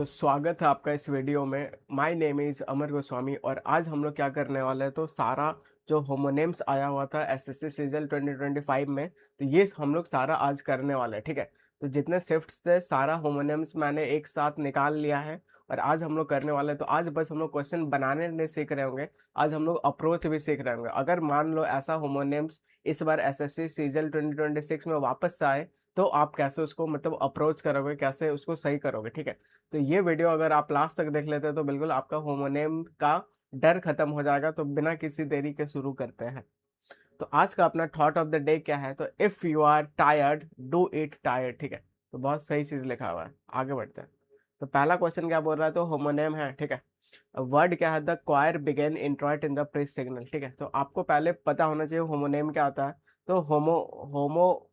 तो स्वागत है आपका इस वीडियो में। माय नेम इज़ अमर गोस्वामी और आज हम लोग क्या करने वाले हैं तो सारा जो होमोनेम्स आया हुआ था एसएससी सीजल 2025 में, तो ये हम लोग सारा आज करने वाले हैं। ठीक है, तो जितने शिफ्ट्स थे सारा होमोनेम्स मैंने एक साथ निकाल लिया है और आज हम लोग करने वाले हैं। तो आज बस हम लोग क्वेश्चन बनाने नहीं सीख रहे होंगे, आज हम लोग अप्रोच भी सीख रहे होंगे। अगर मान लो ऐसा होमोनेम्स इस बार एसएससी सीजल 2026 में वापस से आए तो आप कैसे उसको मतलब अप्रोच करोगे, कैसे उसको सही करोगे। ठीक है, तो ये वीडियो अगर आप लास्ट तक देख लेते हैं तो बिल्कुल आपका होमोनेम का डर खत्म हो जाएगा। तो बिना किसी देरी के शुरू करते हैं। तो आज का अपना थॉट ऑफ द डे क्या है, तो if you are tired do it tired. ठीक है, तो बहुत सही चीज लिखा हुआ है। आगे बढ़ते हैं। तो पहला क्वेश्चन क्या बोल रहा है, तो होमोनेम है। ठीक है, वर्ड क्या है, the choir began introit in the press signal. ठीक है, तो आपको पहले पता होना चाहिए होमोनेम क्या होता है। तो होमो होमो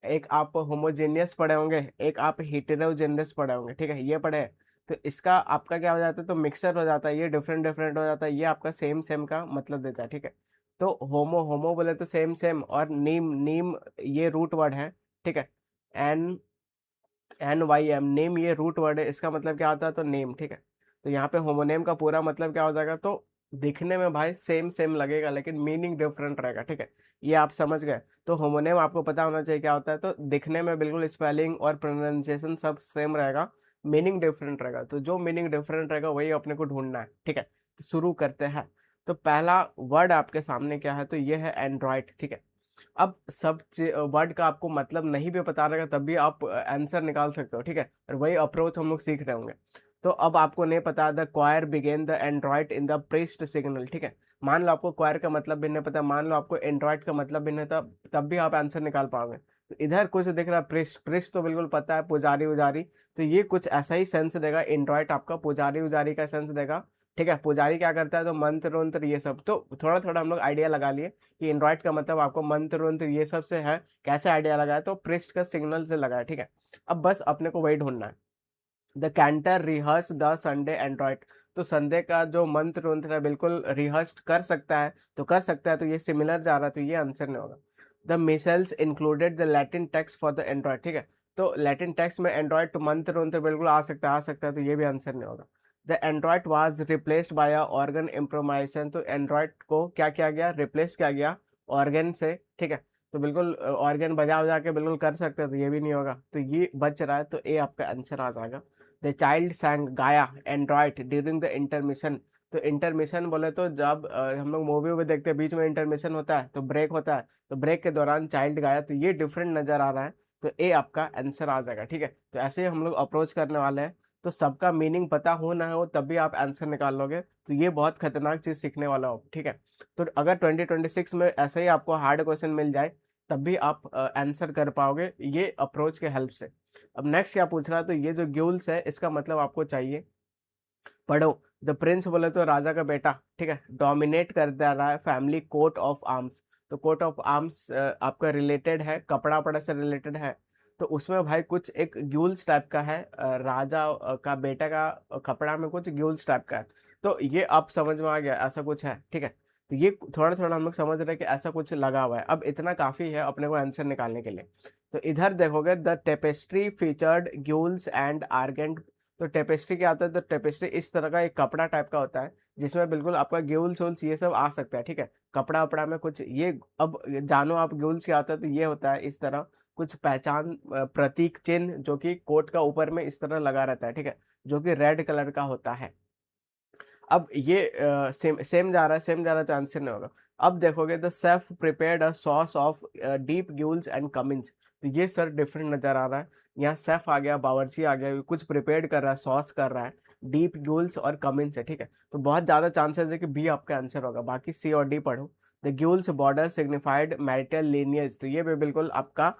एक आप होमोजेनियस पढ़े होंगे, एक आप हेटेरोजेनियस पढ़े होंगे। ठीक है, ये पढ़े तो इसका आपका क्या हो जाता है, तो मिक्सर हो जाता है, ये डिफरेंट डिफरेंट हो जाता है, ये आपका सेम सेम का मतलब देता है। ठीक है, तो होमो होमो बोले तो सेम सेम, और नीम नीम ये रूट वर्ड है। ठीक है, N N Y M name ये रूट वर्ड है, इसका मतलब क्या होता है, तो नेम। ठीक है, तो यहाँ पे होमोनेम का पूरा मतलब क्या हो जाएगा, तो दिखने में भाई सेम सेम लगेगा लेकिन मीनिंग डिफरेंट रहेगा। ठीक है, ये आप समझ गए। तो होमोनेम आपको पता होना चाहिए क्या होता है, तो दिखने में बिल्कुल स्पेलिंग और प्रोनाउंसिएशन सब सेम रहेगा, मीनिंग डिफरेंट रहेगा। तो जो मीनिंग डिफरेंट रहेगा वही अपने को ढूंढना है। ठीक है, तो शुरू करते हैं। तो पहला वर्ड आपके सामने क्या है, तो ये है एंड्रॉइड। ठीक है, अब सब वर्ड का आपको मतलब नहीं भी पता रहेगा तब भी आप आंसर निकाल सकते हो। ठीक है, और वही अप्रोच हम लोग सीख रहे होंगे। तो अब आपको नहीं पता, the choir begin the Android in the pressed signal. ठीक है, मान लो आपको क्वायर का मतलब भी नहीं पता, मान लो आपको एंड्रॉइड का मतलब भी नहीं था, तब भी आप आंसर निकाल पाओगे। तो इधर कुछ दिख रहा है प्रेस्ट, प्रेस्ट तो बिल्कुल पता है, पुजारी उजारी, तो ये कुछ ऐसा ही सेंस देगा। एंड्रॉइड आपका पुजारी उजारी का सेंस देगा। ठीक है, पुजारी क्या करता है, तो मंत्र वंत्र ये सब, तो थोड़ा थोड़ा हम लोग आइडिया लगा लिए कि एंड्रॉइड का मतलब आपको मंत्र वंत्र ये सब से है। कैसे आइडिया लगाया, तो प्रेस्ट का सिग्नल से लगाया। ठीक है, अब बस अपने को वही ढूंढना है। The cantor rehearse the Sunday Android, तो संडे का जो मंत्र वंत्र है बिल्कुल रिहर्स कर सकता है, तो कर सकता है, तो ये सिमिलर जा रहा है, तो ये आंसर नहीं होगा। The missiles included the Latin text for the Android. ठीक है, तो लैटिन टेक्स्ट में एंड्रॉइड तो मंत्र वंत्र बिल्कुल आ सकता है, तो ये भी आंसर नहीं होगा। The android was replaced by a organ improvisation, तो एंड्रॉइड को क्या किया गया, रिप्लेस किया गया ऑर्गन से। ठीक है, तो बिल्कुल ऑर्गन बजा बजा के बिल्कुल कर सकते हैं, तो ये भी नहीं होगा, तो ये बच रहा है, तो ए आपका आंसर आ जाएगा। द चाइल्ड सैंग गाया एंड्रॉइड ड्यूरिंग द इंटरमिशन, तो इंटरमिशन बोले तो जब हम लोग मूवी वूवी देखते हैं बीच में इंटरमिशन होता है तो ब्रेक होता है, तो ब्रेक के दौरान चाइल्ड गाया, तो ये डिफरेंट नजर आ रहा है, तो ए आपका आंसर आ जाएगा। ठीक है, तो ऐसे ही हम लोग अप्रोच करने वाले हैं। तो सबका मीनिंग पता हो ना हो तब भी आप आंसर निकाल लोगे, तो ये बहुत खतरनाक चीज सीखने वाला हो। ठीक है, तो अगर 2026 में ऐसे ही आपको हार्ड क्वेश्चन मिल जाए तब भी आप आंसर कर पाओगे ये अप्रोच के हेल्प से। अब नेक्स्ट क्या पूछ रहा है, तो ये जो ग्यूल्स है इसका मतलब आपको चाहिए, पढ़ो। द प्रिंस बोले तो राजा का बेटा। ठीक है, डोमिनेट कर दे रहा है फैमिली कोट ऑफ आर्म्स, तो कोट ऑफ आर्म्स आपका रिलेटेड है, कपड़ा वपड़ा से रिलेटेड है। तो उसमें भाई कुछ एक ग्यूल्स टाइप का है, राजा का बेटा का कपड़ा में कुछ ग्यूल्स टाइप का है, तो ये आप समझ में आ गया ऐसा कुछ है। ठीक है, तो ये थोड़ा थोड़ा हम लोग समझ रहे हैं कि ऐसा कुछ लगा हुआ है। अब इतना काफी है अपने को आंसर निकालने के लिए। तो इधर देखोगे, the tapestry featured gules and argent, तो टेपेस्ट्री क्या होता है, तो टेपेस्ट्री इस तरह का एक कपड़ा टाइप का होता है जिसमें बिल्कुल आपका ग्यूल्स वूल्स ये सब आ सकता है। ठीक है, कपड़ा वपड़ा में कुछ ये, अब जानो आप ग्यूल्स क्या होता है, तो ये होता है इस तरह कुछ पहचान प्रतीक चिन्ह जो कि कोट का ऊपर में इस तरह लगा रहता है। ठीक है, जो कि रेड कलर का होता है। अब ये सेम सेम जा रहा है, सेम जा रहा है, तो आंसर नहीं होगा। अब देखोगे, the chef prepared a sauce of deep gules and cumins, तो ये सर डिफरेंट नजर आ रहा है। यहाँ शेफ आ गया, बावर्ची आ गया, कुछ प्रिपेयर्ड कर रहा है, सॉस कर रहा है, डीप ग्यूल्स और कमिंस है। ठीक है, तो बहुत ज्यादा चांसेस है कि बी आपका आंसर होगा, बाकी सी और डी पढ़ो। The gules border signified marital lineage, तो ये भी बिल्कुल आपका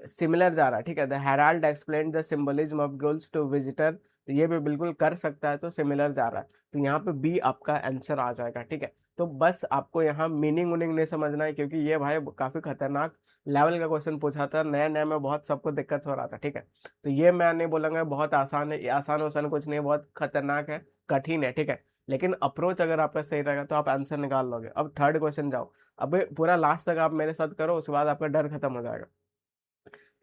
सिमिलर जा रहा है। ठीक है, the herald explain the symbolism of gules to visitor, तो ये भी बिल्कुल कर सकता है, तो सिमिलर जा रहा है, तो यहाँ पे बी आपका आंसर आ जाएगा। ठीक है, तो बस आपको यहाँ मीनिंग उनिंग नहीं समझना है, क्योंकि ये भाई काफी खतरनाक लेवल का क्वेश्चन पूछा था, नया नया में बहुत सबको दिक्कत हो रहा था। ठीक है, तो ये मैं नहीं बोलूंगा बहुत आसान है, ये आसान वसान कुछ नहीं, बहुत खतरनाक है, कठिन है। ठीक है, लेकिन अप्रोच अगर आपका सही रहेगा तो आप आंसर निकाल लोगे। अब थर्ड क्वेश्चन जाओ, अब पूरा लास्ट तक आप मेरे साथ करो, उसके बाद आपका डर खत्म हो जाएगा।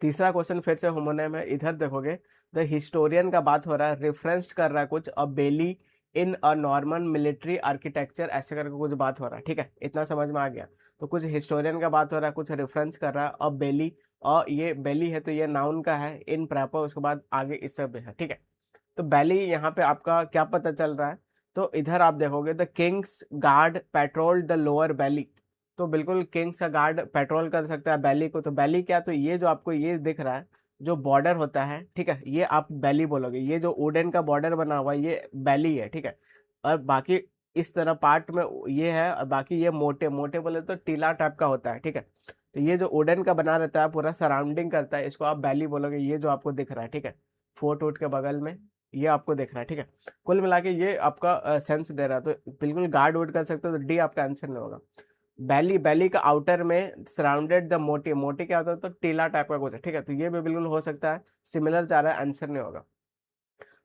तीसरा क्वेश्चन फिर से होमोनेम है, इधर देखोगे द हिस्टोरियन का बात हो रहा है, रेफरेंस कर रहा है कुछ अ बेली इन अ नॉर्मन मिलिट्री आर्किटेक्चर, ऐसे करके कुछ बात हो रहा है, ठीक है, इतना समझ में आ गया। तो कुछ हिस्टोरियन का बात हो रहा है, कुछ रेफरेंस कर रहा है अ बेली, ये बेली है तो ये नाउन का है, इन प्रॉपर उसके बाद आगे इस सब है, ठीक है। तो बैली यहाँ पे आपका क्या पता चल रहा है, तो इधर आप देखोगे the king's guard patrol the lower bailey, तो बिल्कुल किंग्स का गार्ड पेट्रोल कर सकता है बैली को, तो बैली क्या, तो ये जो आपको ये दिख रहा है जो बॉर्डर होता है, ठीक है, ये आप बैली बोलोगे, ये जो वुडन का बॉर्डर बना हुआ है ये बैली है, ठीक है। और बाकी इस तरह पार्ट में ये है, और बाकी ये मोटे मोटे बोले तो टीला टाइप का होता है, ठीक है। तो ये जो वुडन का बना रहता है पूरा सराउंडिंग करता है, इसको आप बैली बोलोगे, ये जो आपको दिख रहा है, ठीक है, फोर्ट वोट के बगल में ये आपको दिख रहा है, ठीक है। कुल मिला के ये आपका सेंस दे रहा है, तो बिल्कुल गार्ड वुड कर सकते हो, तो डी आपका आंसर नहीं होगा। बैली, बैली का आउटर में सराउंडेड द मोटी, मोटी क्या होता है, तो टीला टाइप का कुछ है, ठीक है, तो ये भी बिल्कुल हो सकता है, सिमिलर जा रहा है, आंसर नहीं होगा।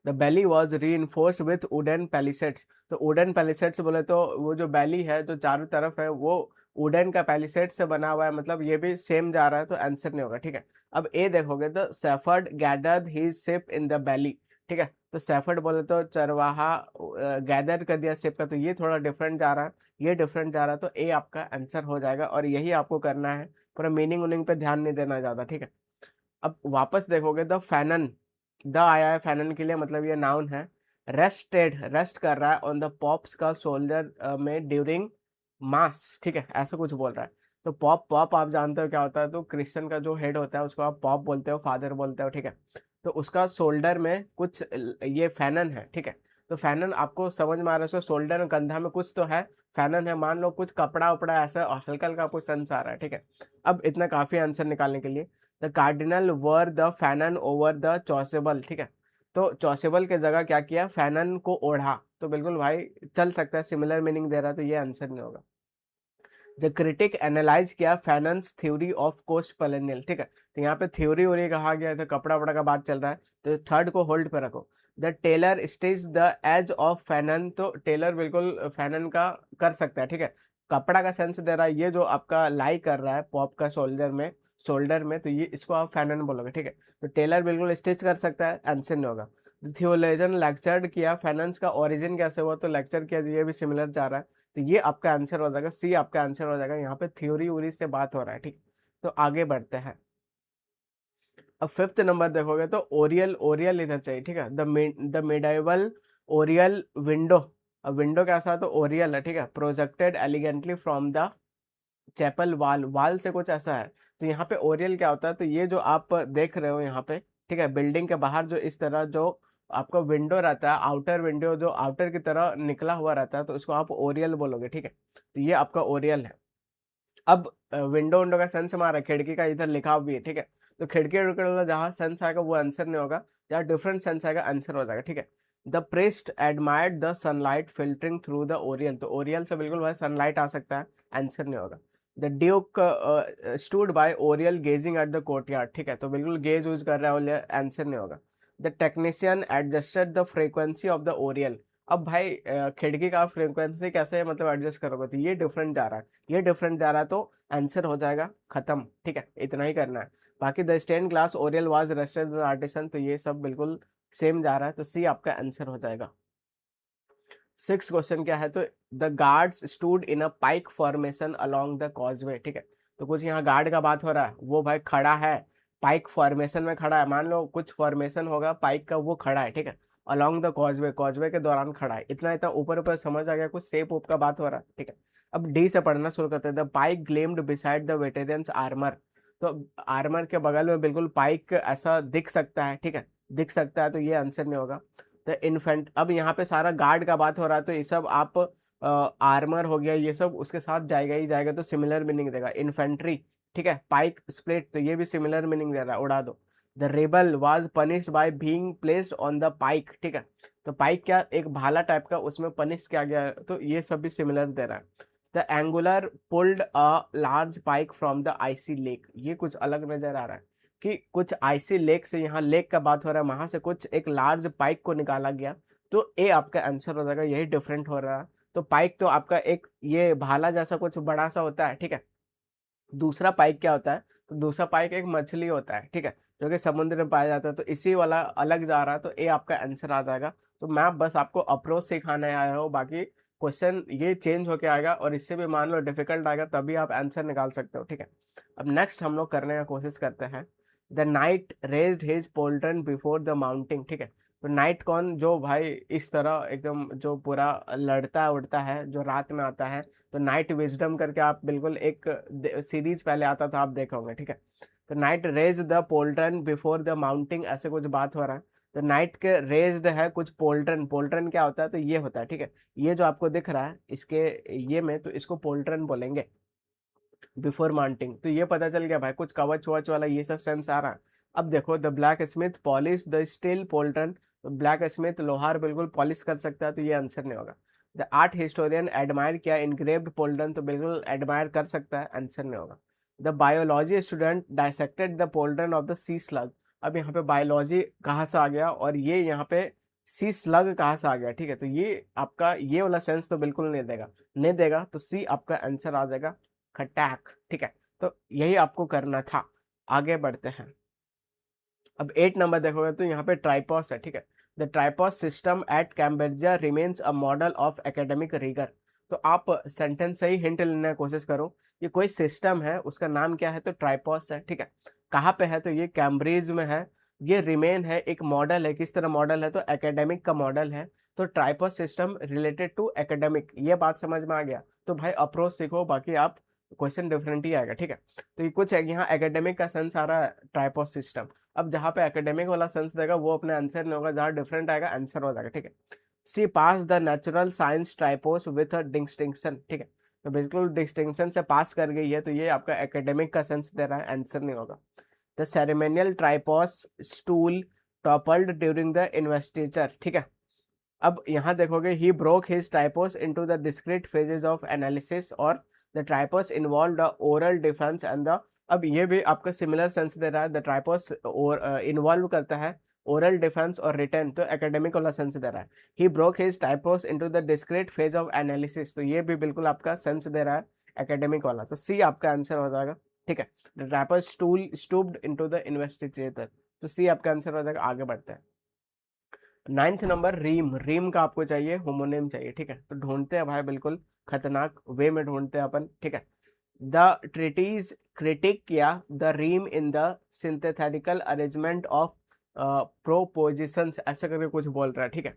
द बैली वॉज री इन्फोर्स्ड विथ वुडन पैलिसेट्स, तो वुडन पैलिसेट्स बोले तो वो जो बैली है जो चारों तरफ है वो वुडन का पैलिसेट से बना हुआ है, मतलब ये भी सेम जा रहा है, तो आंसर नहीं होगा, ठीक है। अब ए देखोगे तो shepherd gathered his ship in the bailey, ठीक है, तो सेफर्ड बोले तो चरवाहा गैदर कर दिया शिप का, तो ये थोड़ा डिफरेंट जा रहा है, ये डिफरेंट जा रहा है, तो ए आपका आंसर हो जाएगा, और यही आपको करना है, पूरा मीनिंग उनिंग पे ध्यान नहीं देना ज्यादा, ठीक है। अब वापस देखोगे द फैनन, द आया है फैनन के लिए, मतलब ये नाउन है, रेस्टेड, रेस्ट कर रहा है ऑन द पॉप्स का शोल्डर में ड्यूरिंग मास, ठीक है, ऐसा कुछ बोल रहा है। तो पॉप, पॉप आप जानते हो क्या होता है, तो क्रिश्चियन का जो हेड होता है उसको आप पॉप बोलते हो, फादर बोलते हो, ठीक है। तो उसका शोल्डर में कुछ ये फैनन है, ठीक है। तो फैनन आपको समझ में आ रहा है, उसका शोल्डर में कंधा में कुछ तो है, फैनन है, मान लो कुछ कपड़ा उपड़ा ऐसा हल्का हल्का आपको सेंस आ रहा है, ठीक है। अब इतना काफी आंसर निकालने के लिए, the cardinal wore the fanon over the chasuble, ठीक है, तो चॉसेबल के जगह क्या किया, फैनन को ओढ़ा, तो बिल्कुल भाई चल सकता है, सिमिलर मीनिंग दे रहा है, तो ये आंसर नहीं होगा। द क्रिटिक एनालाइज किया फैनन्स थ्योरी ऑफ कोस्ट पेरेनियल, ठीक है, तो यहाँ पे थ्योरी वोरी कहा गया था, कपड़ा वपड़ा का बात चल रहा है, तो थर्ड को होल्ड पे रखो। The tailor stitch the edge of fanon, तो टेलर बिल्कुल फैनन का कर सकता है, ठीक है, कपड़ा का सेंस दे रहा है, ये जो आपका लाई कर रहा है पॉप का शोल्डर में, तो ये इसको आप फैनन बोलोगे, ठीक है। तो टेलर बिल्कुल स्टिच कर सकता है, आंसर नहीं होगा। थियोलॉजियन लेक्चर्ड किया फैनन्स का ओरिजिन कैसे हुआ, तो लेक्चर किया, ये भी सिमिलर जा रहा है, तो ये आपका आंसर हो जाएगा, सी आपका आंसर हो जाएगा, यहाँ पे थ्योरी वोरी से बात हो रहा है, ठीक। तो आगे बढ़ते हैं। अब फिफ्थ नंबर देखोगे तो ओरियल, ओरियल इधर चाहिए, ठीक है, द मिडाइवल ओरियल विंडो, अब विंडो कैसा है, तो ओरियल है, ठीक है, projected elegantly from the chapel wall, wall से कुछ ऐसा है। तो यहाँ पे ओरियल क्या होता है, तो ये जो आप देख रहे हो यहाँ पे, ठीक है, बिल्डिंग के बाहर जो इस तरह जो आपका विंडो रहता है, आउटर विंडो जो आउटर की तरह निकला हुआ रहता है, तो इसको आप ओरियल बोलोगे, ठीक है, तो ये आपका ओरियल है। अब विंडो विंडो का सेंस हमारा खिड़की का इधर लिखा भी है, ठीक है, तो खिड़की उड़की वाला जहाँ सेंस आएगा वो आंसर नहीं होगा, जहाँ डिफरेंट सेंस आएगा आंसर हो जाएगा, ठीक है। The priest admired the sunlight filtering through the Oryol, तो ओरियल से बिल्कुल वह सनलाइट आ सकता है, आंसर नहीं होगा। The duke stood by oriel gazing at the courtyard, ठीक है, तो बिल्कुल गेज यूज कर रहा है, आंसर नहीं होगा। The technician adjusted the frequency of the Oryol, अब भाई खिड़की का फ्रीक्वेंसी कैसे मतलब एडजस्ट करोगे, तो ये डिफरेंट जा रहा है, ये डिफरेंट जा रहा है, तो आंसर हो जाएगा खत्म, ठीक है, इतना ही करना है। बाकी the stain glass Oryol was rested artisan, तो ये सब बिल्कुल सेम जा रहा है, तो सी आपका आंसर हो जाएगा। सिक्स क्वेश्चन क्या है, तो the guards stood in a pike formation along the causeway, ठीक है, तो कुछ यहाँ गार्ड का बात हो रहा है, वो भाई खड़ा है, पाइक फॉर्मेशन में खड़ा है, मान लो कुछ फॉर्मेशन होगा पाइक का, वो खड़ा है, ठीक है, अलोंग द कॉजवे, कॉजवे के दौरान खड़ा है, इतना इतना ऊपर ऊपर समझ आ गया, कुछ सेप उप का बात हो रहा है, ठीक है। अब डी से पढ़ना शुरू करते हैं। The pike gleamed beside the veteran's armour, तो आर्मर के बगल में बिल्कुल पाइक ऐसा दिख सकता है, ठीक है, दिख सकता है, तो ये आंसर नहीं होगा। तो इन्फेंट, अब यहाँ पे सारा गार्ड का बात हो रहा है, तो ये सब आप आर्मर हो गया, ये सब उसके साथ जाएगा ही जाएगा, तो सिमिलर मीनिंग देगा। इन्फेंट्री, ठीक है, पाइक स्प्लिट, तो ये भी सिमिलर मीनिंग दे रहा है, उड़ा दो। The rebel was punished by being placed on the pike, ठीक है, तो पाइक क्या, एक भाला टाइप का, उसमें पनिश किया गया है, तो ये सब भी सिमिलर दे रहा है। The angler pulled a large pike from the icy lake, ये कुछ अलग नजर आ रहा है, कि कुछ आइसी लेक से, यहाँ लेक का बात हो रहा है, वहां से कुछ एक लार्ज पाइक को निकाला गया, तो ए आपका आंसर हो जाएगा, यही डिफरेंट हो रहा है। तो पाइक तो आपका एक ये भाला जैसा कुछ बड़ा सा होता है, ठीक है, दूसरा पाइक क्या होता है? तो दूसरा पाइक एक मछली होता है, ठीक है, जो कि समुद्र में पाया जाता है। तो इसी वाला अलग जा रहा है, तो ए आपका आंसर आ जाएगा। तो मैं बस आपको अप्रोच सिखाने आया हूँ, बाकी क्वेश्चन ये चेंज होके आएगा, और इससे भी मान लो डिफिकल्ट आएगा तभी आप आंसर निकाल सकते हो, ठीक है। अब नेक्स्ट हम लोग करने का कोशिश करते हैं। The knight raised his pauldron before the mounting, ठीक है। तो नाइट कौन? जो भाई इस तरह एकदम जो पूरा लड़ता उड़ता है, जो रात में आता है। तो नाइट विजडम करके आप बिल्कुल एक सीरीज पहले आता था, आप देखे होंगे, ठीक है। तो knight raise the pauldron before the mounting, ऐसे कुछ बात हो रहा है। तो नाइट के रेज्ड है कुछ पोल्ट्रन, पोल्ट्रन क्या होता है? तो ये होता है, ठीक है। ये जो आपको दिख रहा है इसके ये में, तो इसको पोल्ट्रन बोलेंगे बिफोर माउंटिंग। तो ये पता चल गया भाई, कुछ कवच वच वाला ये सब सेंस आ रहा है। अब देखो, the blacksmith polish the steel pauldron. तो ब्लैक स्मिथ लोहार बिल्कुल पॉलिश कर सकता है, तो ये आंसर नहीं होगा। द आर्ट हिस्टोरियन एडमायर किया इनग्रेव्ड पोल्ट्रन। तो बिल्कुल एडमायर कर सकता है, आंसर नहीं होगा। The biology student dissected the pauldron of the sea slug. अब यहाँ पे बायोलॉजी कहाँ से आ गया, और ये यहाँ पे सी स्लग कहाँ से आ गया, ठीक है। तो ये आपका ये वाला सेंस तो बिल्कुल नहीं देगा, नहीं देगा। तो सी आपका आंसर आ जाएगा, खटाक, ठीक है। तो यही आपको करना था। आगे बढ़ते हैं। अब 8 नंबर देखोगे तो यहाँ पे ट्राइपॉस है, ठीक है। The tripos system at Cambridge remains a model of academic rigour. तो आप सेंटेंस से ही हिंट लेने की कोशिश करो। ये कोई सिस्टम है, उसका नाम क्या है? तो ट्राइपॉस है, ठीक है। कहाँ पे है? तो ये कैम्ब्रिज में है। ये रिमेन है, एक मॉडल है। किस तरह मॉडल है? तो एकेडमिक का मॉडल है। तो ट्राइपॉस सिस्टम रिलेटेड टू एकेडमिक, ये बात समझ में आ गया। तो भाई अप्रोच सीखो, बाकी आप क्वेश्चन डिफरेंट ही आएगा, ठीक है। तो ये कुछ यहाँ एकेडमिक का सेंस आ रहा है ट्राइपॉस सिस्टम। अब जहाँ पे एकेडमिक वाला सेंस देगा वो अपने आंसर नहीं होगा, जहाँ डिफरेंट आएगा आंसर हो जाएगा, ठीक है। She pass the natural science tripos with a distinction, ठीक है। तो बिल्कुल डिस्टिंक्शन से पास कर गई है, तो ये आपका एकेडमिक का सेंस दे रहा है, आंसर नहीं होगा। The ceremonial tripos stool toppled during the investiture, ठीक है। अब यहाँ देखोगे, he broke his tripos into the discrete phases of analysis और the tripos involve the oral defence and the. अब ये भी आपका सिमिलर सेंस दे रहा है। द ट्राइपोस इन्वॉल्व करता है ओरल डिफेंस और रिटर्न, तो एकेडमिक वाला सेंस दे रहा है। He broke his tripos into the discrete phase of analysis, तो ये भी बिल्कुल आपका सेंस दे रहा है एकेडमिक वाला। तो सी आपका आंसर हो जाएगा, ठीक है। The tripos stool stooped into the investigator, तो सी आपका आंसर हो जाएगा। आगे बढ़ते हैं। 9 नंबर, रीम। रीम का आपको चाहिए, होमोनेम चाहिए, ठीक है। तो ढूंढते हैं भाई, बिल्कुल खतरनाक वे में ढूंढते हैं अपन, ठीक है। द ट्रीटीज क्रिटिक किया the rheme in the synthetical arrangement of propositions, ऐसा करके कुछ बोल रहा है, ठीक है।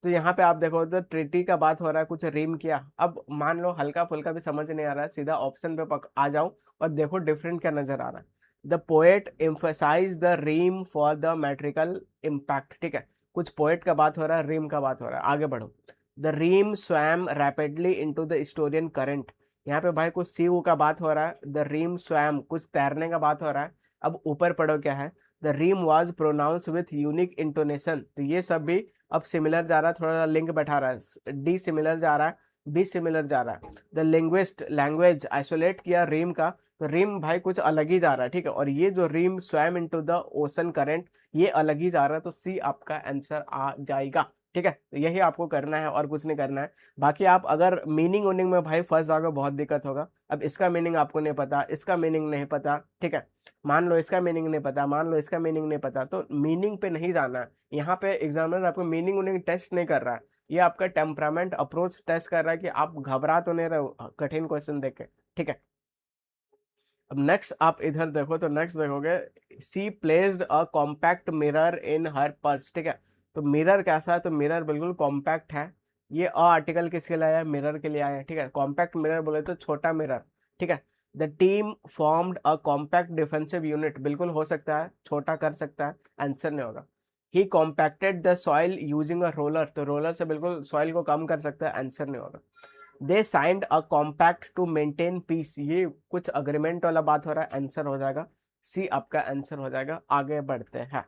तो यहाँ पे आप देखो तो ट्रिटी का बात हो रहा है, कुछ रीम किया। अब मान लो हल्का फुल्का भी समझ नहीं आ रहा है, सीधा ऑप्शन पे आ जाओ और देखो डिफरेंट क्या नजर आ रहा है। The poet emphasise the rheme for the metrical impact, ठीक है। कुछ पोएट का बात हो रहा है, रीम का बात हो रहा है। आगे बढ़ो। The rheme swam rapidly into the estuarine current. यहाँ पे भाई कुछ सी का बात हो रहा है। द रीम स्वैम, कुछ तैरने का बात हो रहा है। अब ऊपर पढ़ो क्या है। The rheme was pronounce with unique intonation, तो ये सब भी अब सिमिलर जा रहा है, थोड़ा लिंक बैठा रहा है। डी सिमिलर जा रहा है, बी सिमिलर जा रहा है। द लिंग्विस्ट लैंग्वेज आइसोलेट किया रीम का, तो रीम भाई कुछ अलग ही जा रहा है, ठीक है। और ये जो rheme swam into the ocean current, ये अलग ही जा रहा है। तो सी आपका आंसर आ जाएगा, ठीक है। तो यही आपको करना है और कुछ नहीं करना है। बाकी आप अगर मीनिंग उनिंग में भाई फंस जाओगे, बहुत दिक्कत होगा। अब इसका मीनिंग आपको नहीं पता, इसका मीनिंग नहीं पता, ठीक है। मान लो इसका मीनिंग नहीं पता, मान लो इसका मीनिंग नहीं पता, तो मीनिंग पे नहीं जाना है। यहाँ पे एग्जामिनर आपको मीनिंग उनिंग टेस्ट नहीं कर रहा है, ये आपका टेम्परामेंट अप्रोच टेस्ट कर रहा है कि आप घबरा तो नहीं रहे हो कठिन क्वेश्चन देख के, ठीक है। अब नेक्स्ट आप इधर देखो, तो नेक्स्ट देखोगे, she placed a compact mirror in her purse, ठीक है। तो मिरर कैसा है? तो मिरर बिल्कुल कॉम्पैक्ट है। ये अ आर्टिकल किसके लिए आया है? मिरर के लिए आया है, ठीक है। कॉम्पैक्ट मिरर बोले तो छोटा मिरर, ठीक है। The team formed a compact defensive unit, बिल्कुल हो सकता है, छोटा कर सकता है, आंसर नहीं होगा। He compacted the soil using a roller, तो रोलर से बिल्कुल सॉइल को कम कर सकता है, आंसर नहीं होगा। They signed a compact to maintain peace, ये कुछ अग्रीमेंट वाला बात हो रहा है, आंसर हो जाएगा सी आपका आंसर हो जाएगा। आगे बढ़ते हैं।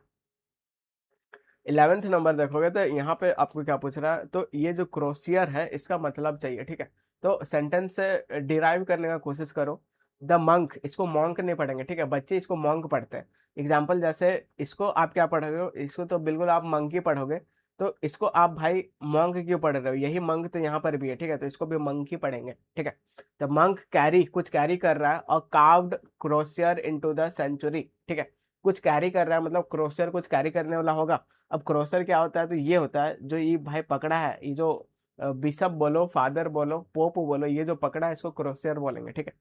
11 नंबर देखोगे तो यहाँ पे आपको क्या पूछ रहा है? तो ये जो क्रोसियर है इसका मतलब चाहिए, ठीक है। तो सेंटेंस से डिराइव करने का कोशिश करो। द मंक, इसको मॉन्क नहीं पढ़ेंगे, ठीक है। बच्चे इसको मॉन्क पढ़ते हैं। एग्जाम्पल जैसे इसको आप क्या पढ़ोगे? इसको तो बिल्कुल आप मंकी पढ़ोगे। तो इसको आप भाई मंक क्यों पढ़ रहे हो, यही मंक तो यहाँ पर भी है, ठीक है, तो इसको भी मंक ही पढ़ेंगे, ठीक है। तो मंक कैरी, कुछ कैरी कर रहा है, और कार्व्ड क्रोशियर इनटू द सेंचुरी, ठीक है। कुछ कैरी कर रहा है मतलब क्रोशियर कुछ कैरी करने वाला होगा। अब क्रोशियर क्या होता है, तो ये होता है जो ये भाई पकड़ा है, ये जो बिशप बोलो, फादर बोलो, पोप बोलो, ये जो पकड़ा है इसको क्रोशियर बोलेंगे, ठीक है।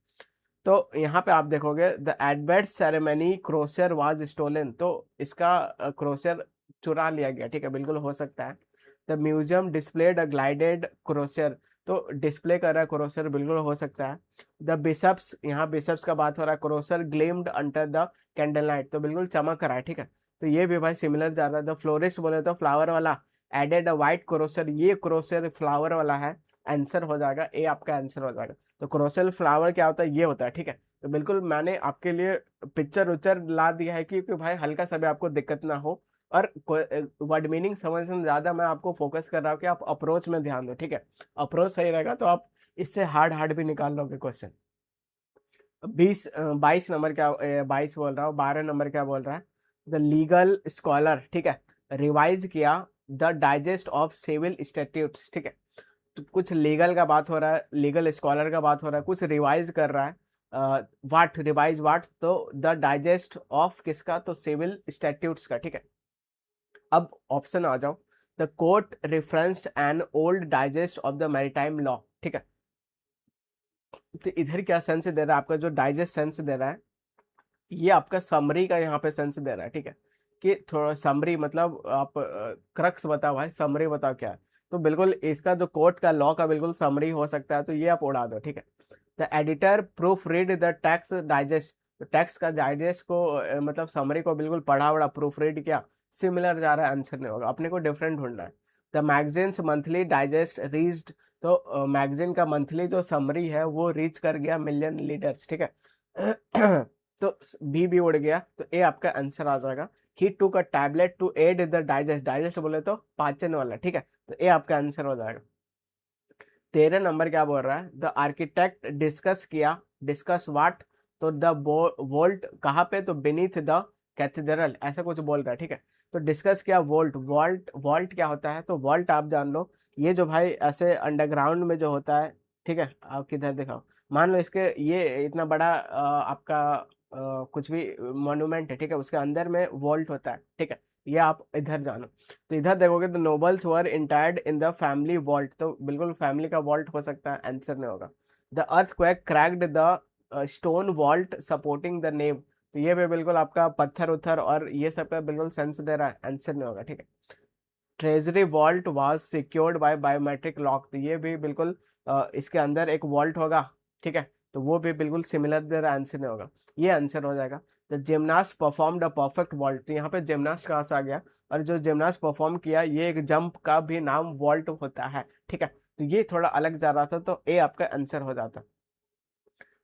तो यहाँ पे आप देखोगे the Edward ceremony crosier was stolen, तो इसका क्रोशियर चुरा लिया गया, ठीक है, बिल्कुल हो सकता है। The museum displayed a glided crosier, तो डिस्प्ले कर रहा है क्रोशियर, बिल्कुल हो सकता है। द बिशप्स, यहाँ बिशप्स का बात हो रहा है, क्रोशियर ग्लेम्ड अंडर द कैंडल लाइट, तो बिल्कुल चमक रहा है, ठीक है। तो ये भी भाई सिमिलर जा रहा है। द फ्लोरिस्ट बोले तो फ्लावर वाला, एडेड अ वाइट क्रोशियर, ये क्रोशियर फ्लावर वाला है, आंसर हो जाएगा, ए आपका आंसर हो जाएगा। तो क्रोशियल फ्लावर क्या होता है, ये होता है, ठीक है। तो बिल्कुल मैंने आपके लिए पिक्चर उच्चर ला दिया है कि भाई हल्का सा भी आपको दिक्कत ना हो, और वर्ड मीनिंग समझने से ज्यादा मैं आपको फोकस कर रहा हूँ कि आप अप्रोच में ध्यान दो, ठीक है। अप्रोच सही रहेगा तो आप इससे हार्ड हार्ड भी निकाल लोगे क्वेश्चन। 22 नंबर क्या, 22 बोल रहा हूँ, 12 नंबर क्या बोल रहा है, द लीगल स्कॉलर, ठीक है, रिवाइज किया the digest of civil statutes, ठीक है। तो कुछ लीगल का बात हो रहा है, लीगल स्कॉलर का बात हो रहा है, कुछ रिवाइज कर रहा है, वाट रिवाइज वाट, तो द डाइजेस्ट ऑफ किसका, तो सिविल स्टैट्यूट्स का, ठीक है। अब ऑप्शन आ जाओ, the court referenced an old digest of the maritime law, ठीक है। तो इधर क्या सेंस दे रहा है, आपका जो डाइजेस्ट सेंस दे रहा है, ये आपका समरी का यहाँ पे सेंस दे रहा है, ठीक है। कि थोड़ा समरी मतलब आप क्रक्स बताओ भाई, समरी बताओ क्या है। तो बिल्कुल इसका जो कोर्ट का लॉ का बिल्कुल समरी हो सकता है, तो ये आप उड़ा दो, ठीक है। The editor proof read the tax digest, तो टैक्स का डाइजेस्ट को मतलब समरी को बिल्कुल पढ़ा वड़ा, प्रूफ रीड किया, सिमिलर जा रहा है, आंसर नहीं होगा, अपने को डिफरेंट ढूंढना है। The magazines monthly digest reached, तो मैगजीन का मंथली जो समरी है वो रीच कर गया मिलियन लीडर्स, ठीक है। तो बी उड़ गया, तो ए आपका आंसर आ जाएगा। He took a tablet to aid the digest, digest बोले तो पाचन वाला, ठीक है, तो ए आपका आंसर हो जाएगा। 13 नंबर क्या बोल रहा है, द आर्किटेक्ट डिस्कस किया, डिस्कस वाट, तो द वोल्ट कहाँ पे, तो बीनीथ द कैथेड्रल, ऐसा कुछ बोल रहा है, ठीक है। तो डिस्कस किया वोल्ट, वॉल्ट वॉल्ट क्या होता है, तो वॉल्ट आप जान लो, ये जो भाई ऐसे अंडरग्राउंड में जो होता है, ठीक है। आप किधर दिखाओ, मान लो इसके ये इतना बड़ा आपका कुछ भी मॉन्यूमेंट है, ठीक है, उसके अंदर में वॉल्ट होता है, ठीक है। ये आप इधर जानो, तो इधर देखोगे the nobles were interred in the family vault, तो बिल्कुल फैमिली का वॉल्ट हो सकता है, आंसर नहीं होगा। The earthquake cracked the stone vault supporting the nave, तो ये भी बिल्कुल आपका पत्थर उथर और ये सब का बिल्कुल सेंस दे रहा है, आंसर नहीं होगा, ठीक है। Treasury vault was secured by biometric lock, तो ये भी बिल्कुल इसके अंदर एक वॉल्ट होगा, ठीक है, तो वो भी बिल्कुल सिमिलर दे रहा है, आंसर नहीं होगा, ये आंसर हो जाएगा। The gymnast performed a perfect vault, तो यहाँ पे जिमनास्ट कहाँ से आ गया, और जो जिमनास्ट परफॉर्म किया, ये एक जंप का भी नाम वॉल्ट होता है, ठीक है। तो ये थोड़ा अलग जा रहा था, तो ए आपका आंसर हो जाता।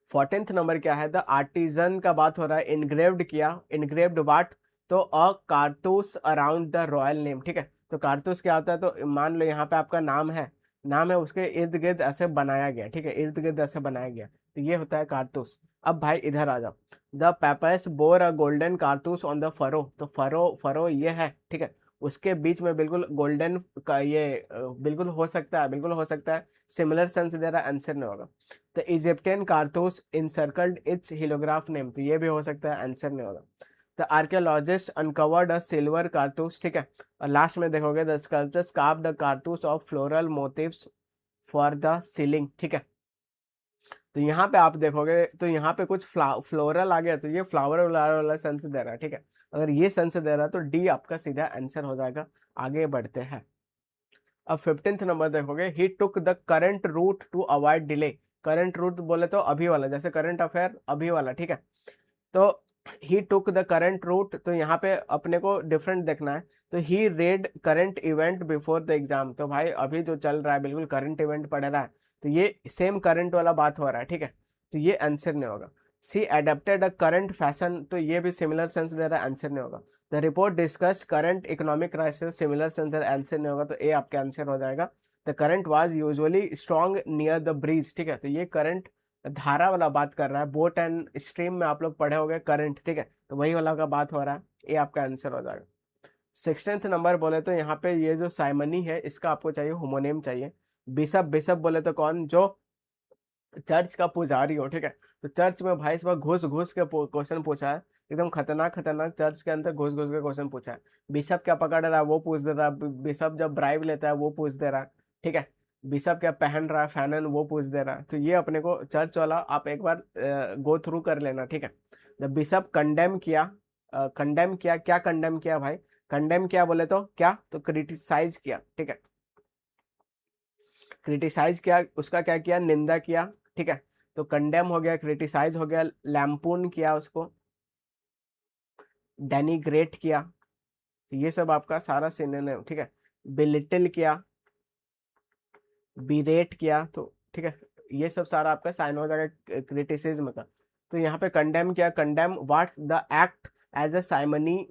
14 नंबर क्या है, द आर्टिजन का बात हो रहा है, इनग्रेव्ड किया, इनग्रेव्ड वाट, तो अ कारतूस अराउंड द रॉयल नेम, ठीक है। तो कारतूस क्या होता है, तो मान लो यहाँ पे आपका नाम है, नाम है, उसके इर्द गिर्द ऐसे बनाया गया, ठीक है, इर्द गिर्द ऐसे बनाया गया, तो ये होता है कारतूस। अब भाई इधर आ जाओ, the pappus bore a golden कारतूस ऑन द फरो, तो फरो फरो ये है, ठीक है, उसके बीच में बिल्कुल गोल्डन का ये बिल्कुल हो सकता है, बिल्कुल हो सकता है, सिमिलर सेंस दे रहा है, आंसर नहीं होगा। द इजिप्टियन कारतूस इंसर्कल्ड इट्स हिलोग्राफ नेम, तो ये भी हो सकता है, आंसर नहीं होगा। The archaeologist uncovered a silver cartouche, ठीक है। और लास्ट में देखोगे the sculptures carved the cartouche of floral motifs for the ceiling, ठीक है। तो यहाँ पे आप देखोगे तो यहाँ पे कुछ फ्लोरल आ गया, तो ये फ्लावर वाला सेंस दे रहा है, ठीक है। अगर ये सेंस दे रहा है तो डी आपका सीधा आंसर हो जाएगा। आगे बढ़ते हैं। अब 15 नंबर देखोगे, he took the current route to avoid delay, current route बोले तो अभी वाला, जैसे करंट अफेयर अभी वाला, ठीक है। तो he took the current route, तो यहाँ पे अपने को डिफरेंट देखना है, तो he read current event before the exam, तो भाई अभी जो चल रहा है बिल्कुल करंट इवेंट पढ़ रहा है, तो ये सेम करंट वाला बात हो रहा है, ठीक है। तो ये आंसर नहीं होगा। सी एडेप्टेड अ करंट फैशन, तो ये भी सिमिलर सेंस दे रहा है, आंसर नहीं होगा। The report discuss current economic crisis, similar sense, answer नहीं होगा, तो ए आपका आंसर हो जाएगा। The current was usually strong near the bridge, ठीक है, तो ये करंट धारा वाला बात कर रहा है, बोट एंड स्ट्रीम में आप लोग पढ़े होंगे करंट, ठीक है, तो वही वाला का बात हो रहा है, ये आपका आंसर हो जाएगा। 16th नंबर बोले तो यहाँ पे ये जो साइमनी है इसका आपको चाहिए होमोनेम चाहिए। बिशप, बिशप बोले तो कौन, जो चर्च का पुजारी हो, ठीक है। तो चर्च में भाई इस बार घुस घुस के क्वेश्चन पूछा है, एकदम खतरनाक खतरनाक चर्च के अंदर घुस घुस के क्वेश्चन पूछा है। बिशप क्या पकड़ रहा है वो पूछ दे रहा है, बिशप जब ब्राइब लेता है वो पूछ दे रहा है, ठीक है। बिशप क्या पहन रहा है फैनन वो पूछ दे रहा है। तो ये अपने को चर्च वाला आप एक बार गो थ्रू कर लेना, ठीक है। द बिशप कंडेम किया, कंडेम किया, क्या कंडेम किया भाई, कंडेम किया बोले तो क्या, तो क्रिटिसाइज किया, ठीक है। क्रिटिसाइज किया, उसका क्या किया, निंदा किया, ठीक है। तो कंडेम हो गया, क्रिटिसाइज हो गया, लैम्पून किया उसको, डेनिग्रेट किया, तो ये सब आपका सारा सिनोनिम, ठीक है। बिलिटिल किया, बिरेट किया, तो ठीक है, ये सब सारा आपका साइन हो जाएगा क्रिटिसिज्म का। तो यहाँ पे कंडेम किया, condemn what the act as a simony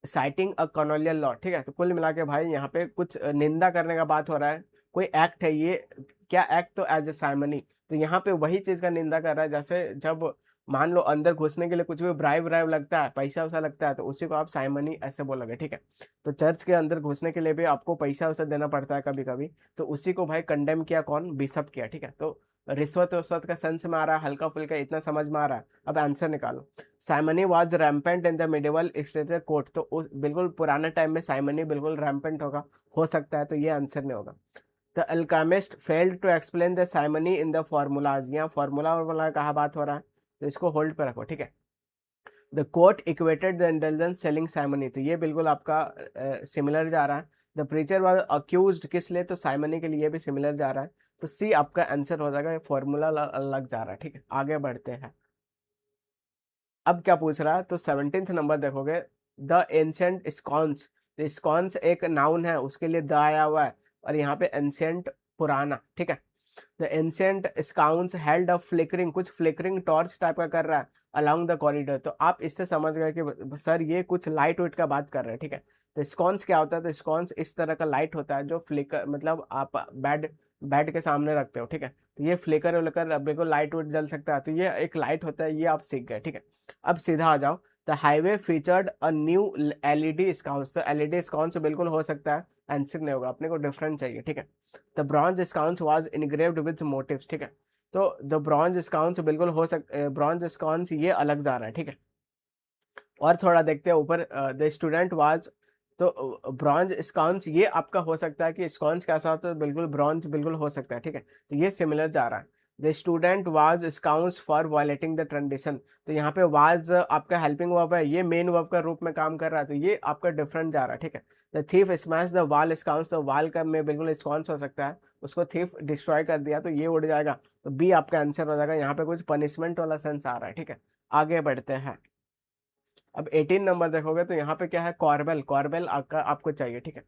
citing a colonial law, ठीक है। तो कुल मिला के भाई यहाँ पे कुछ निंदा करने का बात हो रहा है, कोई एक्ट है ये, क्या एक्ट, तो एज ए साइमनी। तो यहाँ पे वही चीज का निंदा कर रहा है, जैसे जब मान लो अंदर घुसने के लिए कुछ भी ब्राइब व्राइब लगता है, पैसा वैसा लगता है, तो उसी को आप साइमनी ऐसे बोलोगे, ठीक है। तो चर्च के अंदर घुसने के लिए भी आपको पैसा वैसा देना पड़ता है कभी कभी, तो उसी को भाई कंडेम किया कौन, बिशप किया, ठीक है। तो रिश्वत उश्वत का सेंस में आ रहा है, हल्का फुल्का इतना समझ में आ रहा है। अब आंसर निकालो। Simony was rampant in the medieval literature court, तो बिल्कुल पुराने टाइम में साइमनी बिल्कुल रैम्पेंट होगा, हो सकता है, तो ये आंसर नहीं होगा। The alchemist failed to explain the simony in the formulas, यहाँ फॉर्मूला वार्मूला कहा बात हो रहा है, तो इसको होल्ड पे रखो, ठीक है। The court equated the intelligence selling simony, तो ये बिल्कुल आपका सिमिलर जा रहा है। द प्रीचर वाज अक्यूज्ड, किस लिए, तो साइमनी के लिए भी सिमिलर जा रहा है। तो सी आपका आंसर हो जाएगा, फॉर्मूला अलग जा रहा है, ठीक है। आगे बढ़ते हैं। अब क्या पूछ रहा है, तो 17th नंबर देखोगे, द एंशियंट स्कॉन्स, तो स्कॉन्स एक नाउन है, उसके लिए द आया हुआ है, और यहाँ पे एंशियंट पुराना, ठीक है। The ancient sconce held a flickering, कुछ फ्लिकरिंग टॉर्च टाइप का कर रहा है अलोंग द कॉरिडोर, तो आप इससे समझ गए कि सर ये कुछ लाइट वेट का बात कर रहे हैं, ठीक है। तो स्कॉन्स क्या होता है, तो स्कॉन्स इस तरह का लाइट होता है जो फ्लिकर, मतलब आप बेड बेड के सामने रखते हो, ठीक है। तो ये फ्लिकर उलकर बिल्कुल लाइट वेट जल सकता है, तो ये एक लाइट होता है, ये आप सीख गए, ठीक है। अब सीधा आ जाओ। The highway featured a new LED sconce, तो एलईडी स्काउंस बिल्कुल हो सकता है, आंसर नहीं होगा, अपने को डिफरेंट चाहिए, ठीक है। The bronze sconce was engraved with motifs, ठीक है। तो द ब्रॉन्ज स्काउंस बिल्कुल हो सकता, ब्रॉन्ज स्काउंस ये अलग जा रहा है, ठीक है। और थोड़ा देखते हैं ऊपर, द स्टूडेंट वाज, तो ब्रॉन्ज स्कॉन्स ये आपका हो सकता है कि स्कॉन्स कैसा होता है, बिल्कुल ब्रॉन्ज बिल्कुल हो सकता है, ठीक है। तो ये सिमिलर जा रहा है। The student was sconce for violating the tradition, तो यहाँ पे वाज आपका हेल्पिंग वर्ब है, ये मेन वर्ब का रूप में काम कर रहा है, तो ये आपका डिफरेंट जा रहा है, ठीक है। द थीफ स्मैश द वाल स्काउंस, तो वाल का में बिल्कुल स्कॉन्स हो सकता है, उसको थीफ डिस्ट्रॉय कर दिया, तो ये उड़ जाएगा, तो बी आपका आंसर हो जाएगा। यहाँ पे कुछ पनिशमेंट वाला सेंस आ रहा है, ठीक है। आगे बढ़ते हैं। अब 18 नंबर देखोगे तो यहाँ पे क्या है, कॉर्बेल, कॉर्बेल आपका आपको चाहिए, ठीक है।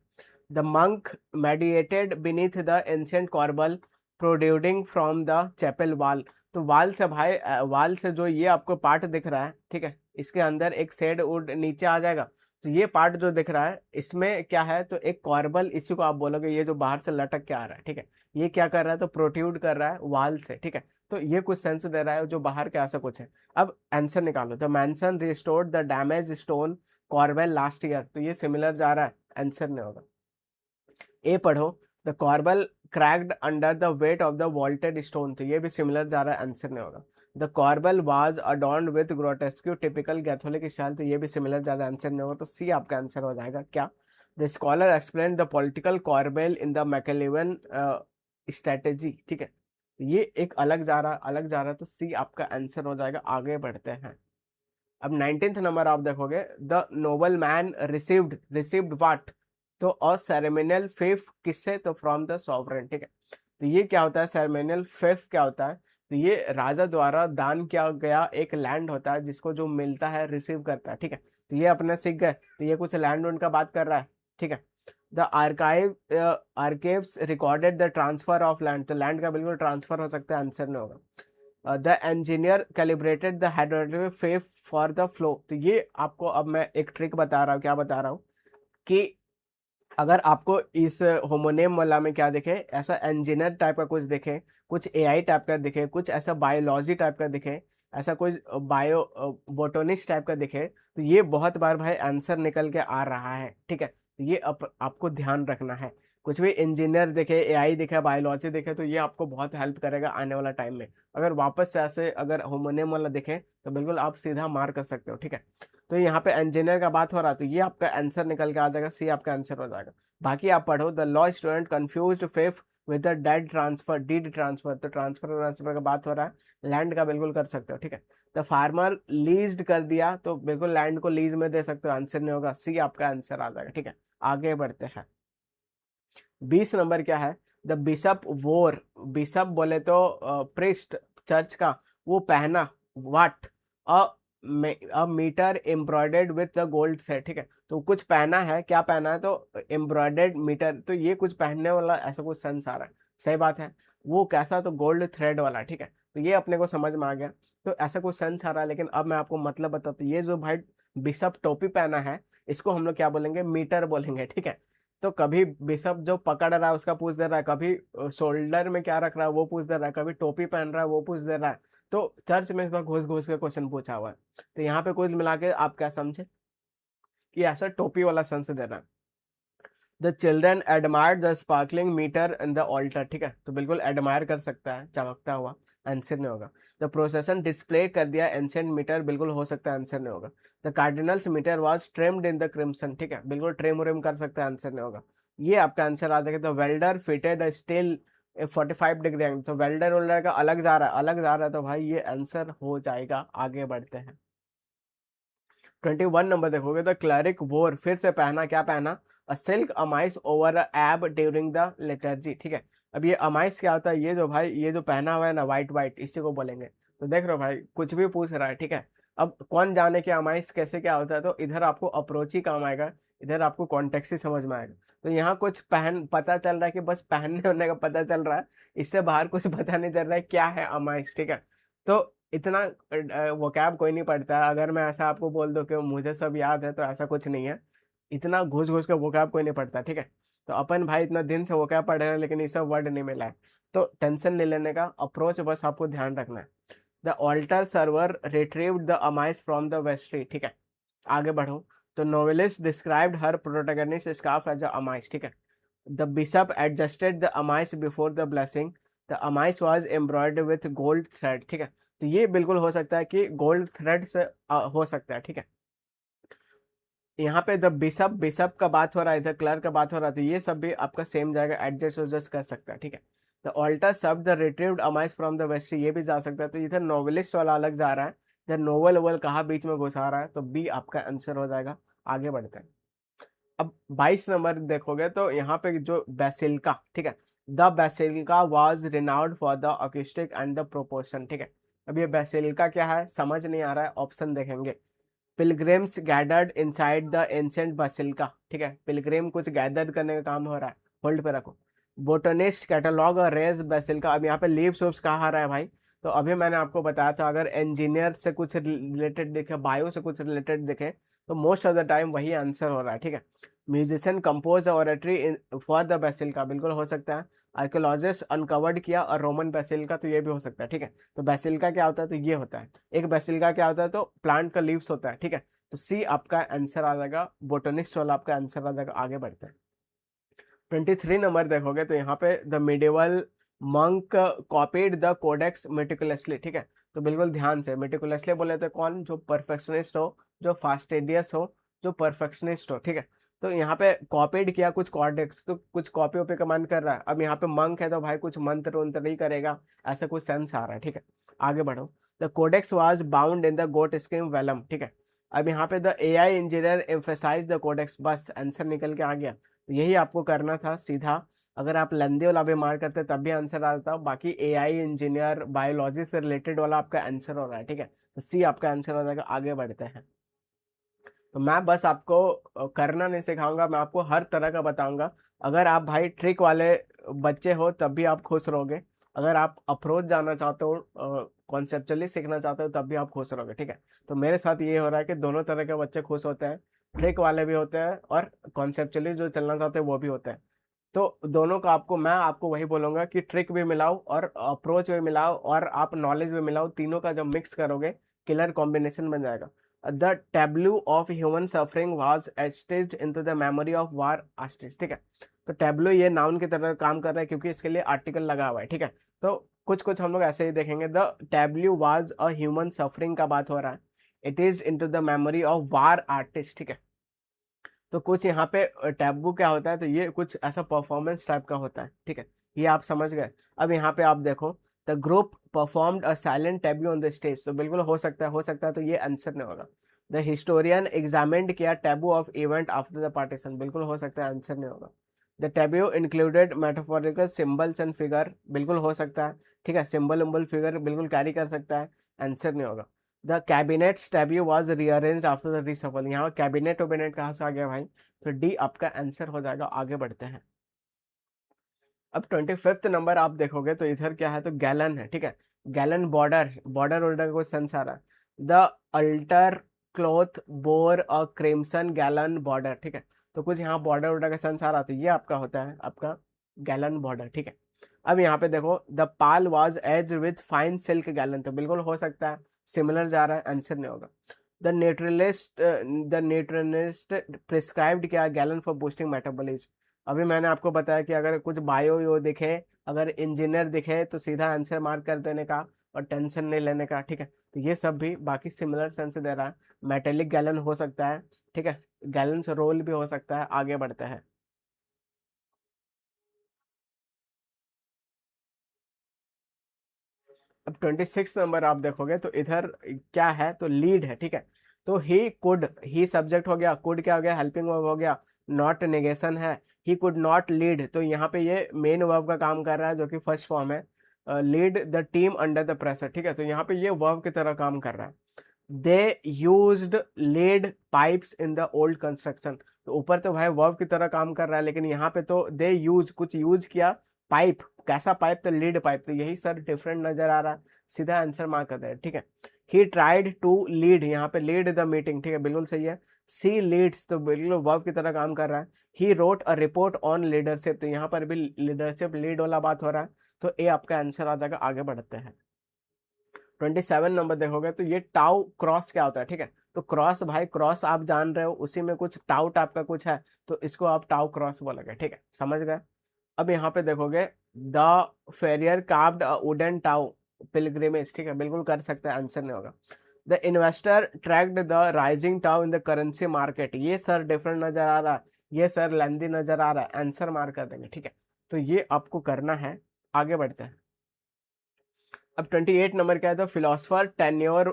The monk meditated beneath the ancient corbel protruding from the chapel wall, तो वाल से भाई वाल से जो ये आपको पार्ट दिख रहा है, ठीक है, इसके अंदर एक शेड वुड नीचे आ जाएगा, तो ये पार्ट जो दिख रहा है इसमें क्या है, तो एक कॉर्बल, इसी को आप बोलोगे ये जो बाहर से लटक के आ रहा है, ठीक है। ये क्या कर रहा है, तो प्रोट्यूड कर रहा है वाल से, ठीक है। तो ये कुछ सेंस दे रहा है जो बाहर के ऐसा कुछ है। अब आंसर निकालो। The mason restored the damage stone corbel last year, तो ये सिमिलर जा रहा है, आंसर नहीं होगा। ए पढ़ो। The कॉर्बल cracked under the weight of the vaulted stone, तो ये भी सिमिलर जा रहा है, आंसर नहीं होगा। The corbel was adorned with grotesque typical Catholic style, तो ये भी सिमिलर जा रहा है, आंसर नहीं होगा। तो सी आपका आंसर हो जाएगा क्या, the scholar explain the political corbel in the Machiavellian strategy, ठीक है। ये एक अलग जा रहा है, अलग जा रहा है, तो सी आपका आंसर हो जाएगा। आगे बढ़ते हैं। अब 19th नंबर आप देखोगे, the noble man received, received what, तो अ सेरेमोनियल फेफ, किससे, तो फ्रॉम द सॉवरेन, ठीक है। तो ये क्या होता है, सेरेमोनियल फेफ क्या होता है, तो ये राजा द्वारा दान किया गया एक लैंड होता है जिसको जो मिलता है रिसीव करता है, ठीक है। तो ये अपने सीख गए, तो ये कुछ लैंड उनका बात कर रहा है, ठीक है। The archive archives recorded the transfer of land, तो लैंड का बिल्कुल ट्रांसफर हो सकता है, आंसर नहीं होगा। The engineer calibrated the hydraulic Faf for the flow, तो ये आपको अब मैं एक ट्रिक बता रहा हूँ, क्या बता रहा हूँ कि अगर आपको इस होमोनेम वाला में क्या दिखे, ऐसा इंजीनियर टाइप का कुछ दिखे, कुछ एआई टाइप का दिखे, कुछ ऐसा बायोलॉजी टाइप का दिखे, ऐसा कोई बायो बोटोनिस्ट टाइप का दिखे तो ये बहुत बार भाई आंसर निकल के आ रहा है, ठीक है। तो ये आपको ध्यान रखना है। कुछ भी इंजीनियर दिखे, एआई दिखे, बायोलॉजी दिखे, तो ये आपको बहुत हेल्प करेगा आने वाला टाइम में। अगर वापस से ऐसे अगर होमोनियम वाला दिखे तो बिल्कुल आप सीधा मार कर सकते हो, ठीक है। तो यहाँ पे इंजीनियर का बात हो रहा है तो ये आपका आंसर निकल के आ जाएगा, सी आपका आंसर हो जाएगा। बाकी आप पढ़ो, the law student confused feoff with the dead transfer, deed transfer, तो ट्रांसफर का बात हो रहा है, लैंड का बिल्कुल कर सकते हो, ठीक है। द फार्मर लीज्ड कर दिया तो बिल्कुल लैंड को लीज में दे सकते हो, आंसर नहीं होगा, सी आपका आंसर आ जाएगा, ठीक है। आगे बढ़ते हैं। 20 नंबर क्या है, द बिशप वोर, बिशप बोले तो प्रिस्ट चर्च का, वो पहना what a a mitre embroidered with the gold thread, ठीक है। तो कुछ पहना है, क्या पहना है, तो एम्ब्रॉयडर्ड मीटर, तो ये कुछ पहनने वाला ऐसा कुछ सेंस आ रहा है, सही बात है। वो कैसा, तो गोल्ड थ्रेड वाला, ठीक है। तो ये अपने को समझ में आ गया, तो ऐसा कुछ सेंस आ रहा है। लेकिन अब मैं आपको मतलब बताता हूँ, ये जो भाई बिशप टोपी पहना है, इसको हम लोग क्या बोलेंगे, मीटर बोलेंगे, ठीक है। तो कभी बिशप जो पकड़ रहा है उसका पूछ दे रहा है, कभी शोल्डर में क्या रख रहा है वो पूछ दे रहा है, कभी टोपी पहन रहा है वो पूछ दे रहा है। तो चर्च में इस बार घुस घुस के क्वेश्चन पूछा हुआ है। तो यहाँ पे कुल मिला के आप क्या समझे कि ऐसा टोपी वाला सेंस दे रहा है। The children admired the sparkling mitre in the altar, ठीक है। तो बिल्कुल एडमायर कर सकता है, चमकता हुआ, आंसर नहीं होगा। द प्रोसेसन डिस्प्ले कर दिया एंशिएंट मीटर, बिल्कुल हो सकता है, आंसर नहीं होगा। The cardinal's mitre was trimmed in the crimson, ठीक है, बिल्कुल ट्रिम उरिम कर सकता है, आंसर नहीं होगा। ये आपका आंसर आ जाएगा। The welder fitted steel 45 degree angle, तो वेल्डर वेल्डर का अलग जा रहा है, अलग जा रहा है, तो भाई ये आंसर हो जाएगा। आगे बढ़ते हैं। 21 नंबर देखोगे, द क्लरिक वोर, फिर से पहना, क्या पहना, अ सिल्क अमाइस ओवर अ एब ड्यूरिंग द लिटर्जी, ठीक है। अब ये अमाइस क्या होता है, ये जो भाई ये जो पहना हुआ है ना वाइट वाइट, इसी को बोलेंगे। तो देख रहे हो भाई, कुछ भी पूछ रहा है, ठीक है। अब कौन जाने कि अमाइस कैसे क्या होता है, तो इधर आपको अप्रोच ही काम आएगा, इधर आपको कॉन्टेक्स्ट ही समझ में आएगा। तो यहाँ कुछ पहन पता चल रहा है कि बस पहनने होने का पता चल रहा है, इससे बाहर कुछ पता नहीं चल रहा है क्या है अमाइस, ठीक है। तो इतना वोकैब कोई नहीं पढ़ता है। अगर मैं ऐसा आपको बोल दूं कि मुझे सब याद है, तो ऐसा कुछ नहीं है। इतना घुस घुस के वोकैब कोई नहीं पढ़ता, ठीक है। तो अपन भाई इतना दिन से वोकैब पढ़ रहे हैं, लेकिन ये सब वर्ड नहीं मिला है। तो टेंशन नहीं लेने का, अप्रोच बस आपको ध्यान रखना है। The altar server retrieved the amice from the vestry, ठीक है। आगे बढ़ो, तो novelist described her protagonist scarf as a amice, ठीक है। The bishop adjusted the amice before the blessing, the amice was embroidered with gold thread, ठीक है। तो ये बिल्कुल हो सकता है कि गोल्ड थ्रेड से हो सकता है, ठीक है। यहाँ पे द बिशप, बिशप का बात हो रहा है, इधर क्लर्क का बात हो रहा है, तो ये सब भी आपका सेम जाएगा, एडजस्ट एडजस्ट कर सकता है, ठीक है। The altar sub the retrieved amice from the vest, ये भी जा सकता है। तो इधर नोवेलिस्ट वाला अलग जा रहा है, इधर नोवेल वोवेल कहाँ बीच में घुसा रहा है, तो बी आपका आंसर हो जाएगा। आगे बढ़ते हैं। अब 22 नंबर देखोगे तो यहाँ पे जो बेसिलिका, ठीक है, the basilica was renowned for the acoustic and the proportion, ठीक है। अब ये बेसिलिका क्या है समझ नहीं आ रहा है, ऑप्शन देखेंगे। Pilgrims gathered inside the ancient basilica, ठीक है, पिलग्रिम कुछ गैदर करने का काम हो रहा है, होल्ड पे रखो। बोटनिस्ट कैटलॉग और रेज बेसिलिका, अब यहाँ पे लीव्स वूव्स कहाँ आ रहा है भाई, तो अभी मैंने आपको बताया था, अगर इंजीनियर से कुछ रिलेटेड दिखे, बायो से कुछ रिलेटेड दिखे, तो मोस्ट ऑफ द टाइम वही आंसर हो रहा है, ठीक है। Musician compose oratory for the basilica, बिल्कुल हो सकता है। आर्कियोलॉजिस्ट अनकवर्ड किया और रोमन बेसिलिका, तो ये भी हो सकता है, ठीक है। तो बेसिलिका क्या होता है, तो ये होता है। एक बेसिलिका क्या होता है, तो प्लांट का लीव्स होता है, ठीक है। तो सी आपका आंसर आ जाएगा, बोटनिस्ट वाला आपका आंसर आ जाएगा। आगे बढ़ते हैं। 23 नंबर देखोगे तो यहाँ पे the medieval monk copied the codex meticulously, ठीक है। तो बिल्कुल ध्यान से, मेटिकुलसली बोले तो कौन, जो परफेक्शनिस्ट हो, जो फास्टेडियस हो, जो परफेक्शनिस्ट हो, ठीक है। तो यहाँ पे कॉपीड किया कुछ कॉडेक्स, तो कुछ कॉपी ओपी का मन कर रहा है। अब यहाँ पे मंक है तो भाई कुछ मंत्र उंत्र नहीं करेगा, ऐसा कुछ सेंस आ रहा है, ठीक है। आगे बढ़ो। The codex was bound in the goat skin vellum, ठीक है। अब यहाँ पे the AI engineer emphasize the codex, बस आंसर निकल के आ गया। तो यही आपको करना था सीधा। अगर आप लंदे वाला भी मार करते तब भी आंसर आता, बाकी एआई इंजीनियर बायोलॉजी से रिलेटेड वाला आपका आंसर हो रहा है, ठीक है। तो सी आपका आंसर हो जाएगा। आगे बढ़ते हैं। तो मैं बस आपको करना नहीं सिखाऊंगा, मैं आपको हर तरह का बताऊंगा। अगर आप भाई ट्रिक वाले बच्चे हो तब भी आप खुश रहोगे, अगर आप अप्रोच जाना चाहते हो, कॉन्सेप्चुअली सीखना चाहते हो, तब भी आप खुश रहोगे, ठीक है। तो मेरे साथ ये हो रहा है कि दोनों तरह के बच्चे खुश होते हैं, ट्रिक वाले भी होते हैं और कॉन्सेप्चुअली जो चलना चाहते हैं वो भी होते हैं। तो दोनों का आपको मैं आपको वही बोलूंगा कि ट्रिक भी मिलाओ और अप्रोच भी मिलाओ और आप नॉलेज भी मिलाओ, तीनों का जब मिक्स करोगे किलर कॉम्बिनेशन बन जाएगा। The tableau of human suffering was staged into the memory of war artist, ठीक है। तो टेब्लू ये नाउन की तरह काम कर रहा है क्योंकि इसके लिए आर्टिकल लगा हुआ है, ठीक है। तो कुछ कुछ हम लोग ऐसे ही देखेंगे। The Tableau was a human suffering का बात हो रहा है, it is into the memory of war artist, ठीक है। तो कुछ यहाँ पे टैबू क्या होता है, तो ये कुछ ऐसा परफॉर्मेंस टाइप का होता है, ठीक है। ये आप समझ गए। अब यहाँ पे आप देखो, the group performed a silent taboo on the stage, तो बिल्कुल हो सकता है, हो सकता है, तो ये आंसर नहीं होगा। द हिस्टोरियन एग्जामिन्ड किया tableau of event after the partition, बिल्कुल हो सकता है, आंसर नहीं होगा। The tableau included metaphorical symbols and figure, बिल्कुल हो सकता है, ठीक है। सिंबल उम्बल फिगर बिल्कुल कैरी कर सकता है, आंसर नहीं होगा। The cabinet tableau was rearranged after the reshuffle, यहाँ कैबिनेट ओबिनेट कहाँ से आ गया भाई, तो डी आपका आंसर हो जाएगा। आगे बढ़ते हैं। अब 25th नंबर आप देखोगे तो इधर क्या है, तो गैलन है, ठीक है। गैलन बॉर्डर, बॉर्डर ऑर्डर का क्वेश्चन आ रहा है। The alter cloth bore a crimson gallon border, ठीक है। तो कुछ यहाँ बॉर्डर ऑर्डर का सेंस आ रहा, तो ये आपका होता है आपका गैलन बॉर्डर, ठीक है। अब यहाँ पे देखो, the pall was edge with fine silk galloon, तो बिल्कुल हो सकता है, सिमिलर जा रहा है, आंसर नहीं होगा। द न्यूट्रलिस्ट प्रिस्क्राइब्ड क्या गैलन फॉर बूस्टिंग मेटाबॉलिज्म, अभी मैंने आपको बताया कि अगर कुछ बायो यो दिखे, अगर इंजीनियर दिखे, तो सीधा आंसर मार्क कर देने का और टेंशन नहीं लेने का, ठीक है। तो ये सब भी बाकी सिमिलर सेंस दे रहा है। मेटेलिक गैलन हो सकता है, ठीक है। गैलेंस रोल भी हो सकता है। आगे बढ़ते हैं। अब 26 नंबर आप देखोगे तो इधर क्या है, तो लीड है, ठीक है। तो ही कुड, ही सब्जेक्ट हो गया, कुड क्या हो गया, हेल्पिंग वर्ब हो गया, नॉट नेगेशन है। ही कुड नॉट लीड, तो यहाँ पे ये मेन वर्ब का काम कर रहा है जो कि फर्स्ट फॉर्म है। Lead the team under the pressure, ठीक है। तो यहाँ पे ये वर्ब की तरह काम कर रहा है। They used lead pipes in the old construction, तो ऊपर तो भाई वर्ब की तरह काम कर रहा है, लेकिन यहाँ पे तो दे यूज, कुछ यूज किया, पाइप, कैसा पाइप, तो लीड पाइप, तो यही सर डिफरेंट नजर आ रहा है, सीधा आंसर मार्क कर दे, ठीक है। ही ट्राइड टू लीड, यहाँ पे लीड द मीटिंग, ठीक है, बिल्कुल सही है। सी लीड्स, तो बिल्कुल वर्ब की तरह काम कर रहा है। He wrote a report on leadership, तो यहाँ पर भी लीडरशिप लीड वाला बात हो रहा है, तो ए आपका आंसर आ जाएगा। आगे बढ़ते हैं। 27 नंबर देखोगे तो ये टाउ क्रॉस क्या होता है, ठीक है। तो क्रॉस भाई, क्रॉस आप जान रहे हो, उसी में कुछ टाउ टाइप का कुछ है, तो इसको आप टाउ क्रॉस बोलोगे, ठीक है, समझ गए। अब यहाँ पे देखोगे, the friar carved a wooden tau pilgrimage, ठीक है, बिल्कुल कर सकते हैं, आंसर नहीं होगा। The investor tracked the rising tau in the currency market, ये सर डिफरेंट नजर आ रहा है, ये सर लेंदी नजर आ रहा है, आंसर मार्क कर देंगे, ठीक है। तो ये आपको करना है। आगे बढ़ते हैं। अब 28 नंबर क्या है, तो philosopher tenure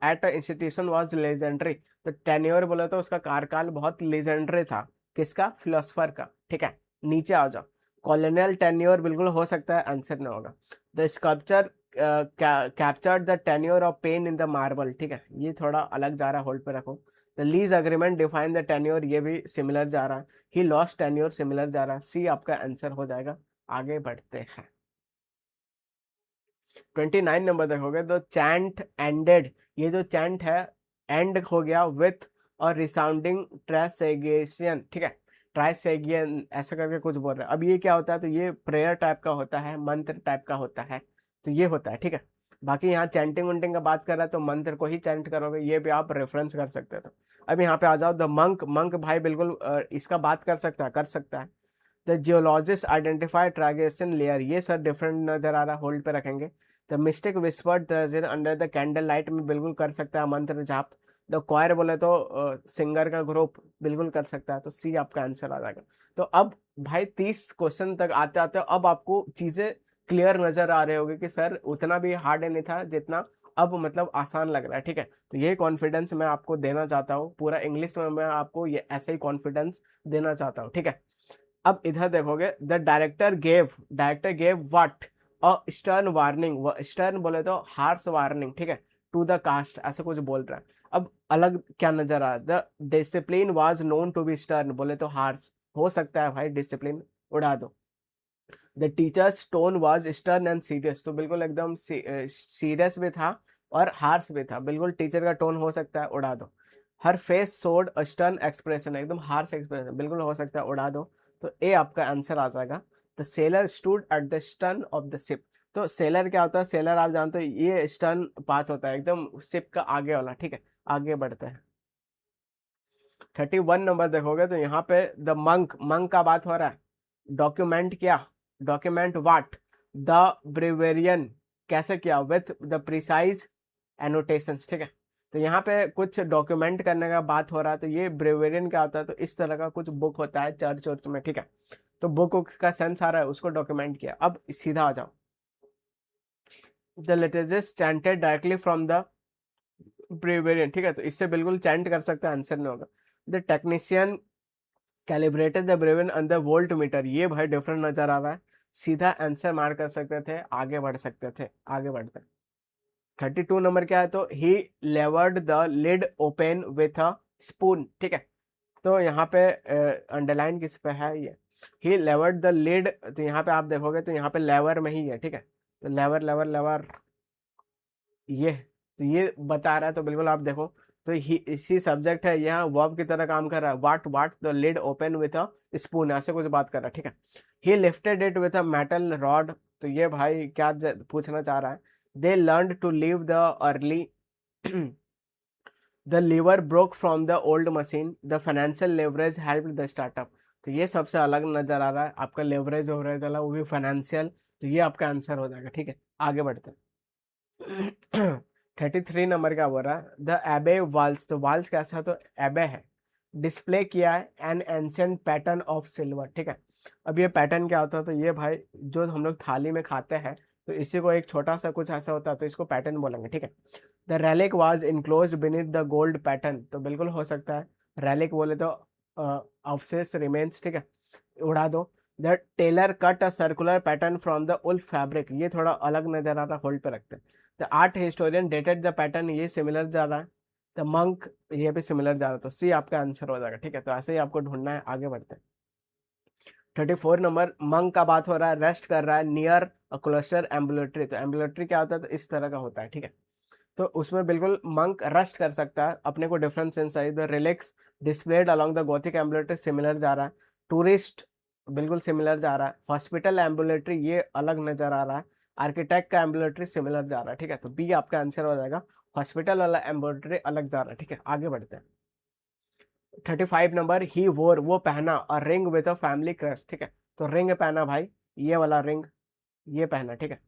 at institution was legendary, तो टेन्योर बोला तो उसका कार्यकाल बहुत लेजेंडरी था, किसका, फिलोसफर का, ठीक है। नीचे आ जाओ, कॉलोनियल टेन्योर बिल्कुल हो सकता है, आंसर नहीं होगा। The sculpture captured the tenure of pain in the marble, ठीक है, ये थोड़ा अलग जा रहा है, होल्ड पे रखो। The lease agreement define the tenure, ये भी सिमिलर जा रहा है। ही लॉस्ट टेन्योर, सिमिलर जा रहा है, सी आपका आंसर हो जाएगा। आगे बढ़ते हैं। 29 नंबर देखोगे तो चैंट एंडेड, ये जो चैंट है, एंड हो गया विथ और रिसाउंडिंग ट्राइसेगेशन, ठीक है। ट्राइसेगियन ऐसा करके कुछ बोल रहे हैं। अब ये क्या होता है, तो ये प्रेयर टाइप का होता है, मंत्र टाइप का होता है, तो ये होता है, ठीक है। बाकी यहाँ चैंटिंग वंटिंग का बात कर रहा है, तो मंत्र को ही चैंट करोगे, ये भी आप रेफरेंस कर सकते हो। तो अब यहाँ पे आ जाओ, द मंक, मंक भाई बिल्कुल इसका बात कर सकता है, कर सकता है। द जियोलॉजिस्ट आइडेंटिफाई ट्राइगेशन लेयर, ये सर डिफरेंट नजर आ रहा है, होल्ड पे रखेंगे। The mystic whispered treasure under the candle light में बिल्कुल कर सकता है, मंत्र जाप। द क्वायर बोले तो सिंगर का ग्रुप, बिल्कुल कर सकता है, तो सी आपका आंसर आ जाएगा। तो अब भाई 30 क्वेश्चन तक आते आते अब आपको चीजें क्लियर नजर आ रहे होंगे कि सर उतना भी हार्ड नहीं था जितना अब मतलब आसान लग रहा है, ठीक है। तो ये कॉन्फिडेंस मैं आपको देना चाहता हूँ, पूरा इंग्लिश में मैं आपको ये ऐसे ही कॉन्फिडेंस देना चाहता हूँ, ठीक है। अब इधर देखोगे, the director gave what a stern warning, stern बोले तो हार्श वार्निंग, ठीक है, टू द कास्ट, ऐसा कुछ बोल रहा है। अब अलग क्या नजर आ रहा है, the discipline was known to be stern, बोले तो हार्श, हो सकता है भाई, डिसिप्लिन उड़ा दो। The teachers tone was stern and serious, तो बिल्कुल एकदम सीरियस भी था और हार्श भी था, बिल्कुल टीचर का टोन हो सकता है, उड़ा दो। Her face showed a stern expression, एकदम हार्श एक्सप्रेशन, बिल्कुल हो सकता है, उड़ा दो। तो ए आपका आंसर आ जाएगा। The seller stood at the stern of the ship. तो सेलर क्या होता है, सेलर आप जानते हो ये स्टर्न पाथ होता है एकदम शिप का आगे वाला, ठीक है। आगे बढ़ते हैं। 31 नंबर देखोगे तो यहाँ पे द मंक, मंक का बात हो रहा है। डॉक्यूमेंट क्या, डॉक्यूमेंट वाट द ब्रेवेरियन, कैसे किया, विथ द प्रिसाइज एनोटेशंस, ठीक है। तो यहाँ पे कुछ डॉक्यूमेंट करने का बात हो रहा है, तो ये ब्रेवेरियन क्या होता है, तो इस तरह का कुछ बुक होता है चर्च वर्च में, ठीक है। तो बुक का सेंस आ रहा है, उसको डॉक्यूमेंट किया। अब सीधा आ जाओ। The literature chanted directly from the breviary, ठीक है। तो इससे बिल्कुल चैंट कर सकते हैं, आंसर नहीं होगा। The technician calibrated the breviary on the voltmeter, ये भाई डिफरेंट नजर आ रहा है। सीधा आंसर मार कर सकते थे, आगे बढ़ सकते थे, आगे बढ़ते। 32 नंबर क्या है, तो he levered the lid open with a spoon, ठीक है। तो यहाँ पे अंडरलाइन किस पे है, ये ही लेवर्ड द लिड, तो यहाँ पे आप देखोगे तो यहाँ पे लेवर में ही है, ठीक है। तो लेवर लेवर लेवर ये, तो ये बता रहा है, तो बिल्कुल आप देखो तो ही इसी सब्जेक्ट है, यहाँ वर्ब की तरह काम कर रहा है। What the lid open with a spoon, ऐसे कुछ बात कर रहा है, ठीक है। He lifted it with a metal rod, तो ये भाई क्या पूछना चाह रहा है। They learn to leave the early the lever broke from the old machine, the financial leverage help the startup. तो ये सबसे अलग नजर आ रहा है, आपका लेवरेज हो रहा है वो भी फाइनेंशियल, तो ये आपका आंसर हो जाएगा, ठीक है। आगे बढ़ते हैं। 33 नंबर का बोल रहा है द एबे वाल्स, तो वाल्स कैसा, तो एबे है, डिस्प्ले किया है an ancient pattern of silver, ठीक है। अब ये पैटर्न क्या होता है, तो ये भाई जो हम लोग थाली में खाते हैं, तो इसी को एक छोटा सा कुछ ऐसा होता है, तो इसको पैटर्न बोलेंगे, ठीक है। The relic was enclosed beneath the gold pattern, तो बिल्कुल हो सकता है रेलिक बोले तो अवशेष, रिमेन्स, ठीक है, उड़ा दो। The tailor cut a circular pattern from the wool fabric, ये थोड़ा अलग नजर आ रहा है, होल्ड पे रखते हैं। The art historian dated the pattern, ये सिमिलर जा रहा है। द मंक, ये भी सिमिलर जा रहा है, तो सी आपका आंसर हो जाएगा, ठीक है। तो ऐसे ही आपको ढूंढना है, आगे बढ़ते हैं। 34 नंबर, मंक का बात हो रहा है, रेस्ट कर रहा है नियर अ क्लोस्टर एम्बुलेटरी, तो एम्बुलेटरी क्या होता है, तो इस तरह का होता है, ठीक है। तो उसमें बिल्कुल मंक रेस्ट कर सकता है, अपने को difference sense I. The relax displayed along the Gothic ambulatory, similar जा रहा है। टूरिस्ट बिल्कुल सिमिलर जा रहा है। हॉस्पिटल एम्बुलेटरी ये अलग नजर आ रहा है। आर्किटेक्ट का एम्बुलेटरी सिमिलर जा रहा है, ठीक है। तो बी आपका आंसर हो जाएगा, हॉस्पिटल वाला एम्बुलेटरी अलग जा रहा है, ठीक है। आगे बढ़ते हैं। 35 नंबर, ही वोर, वो पहना a ring with a family crush, ठीक है। तो रिंग पहना भाई, ये वाला रिंग, ये पहना, ठीक है।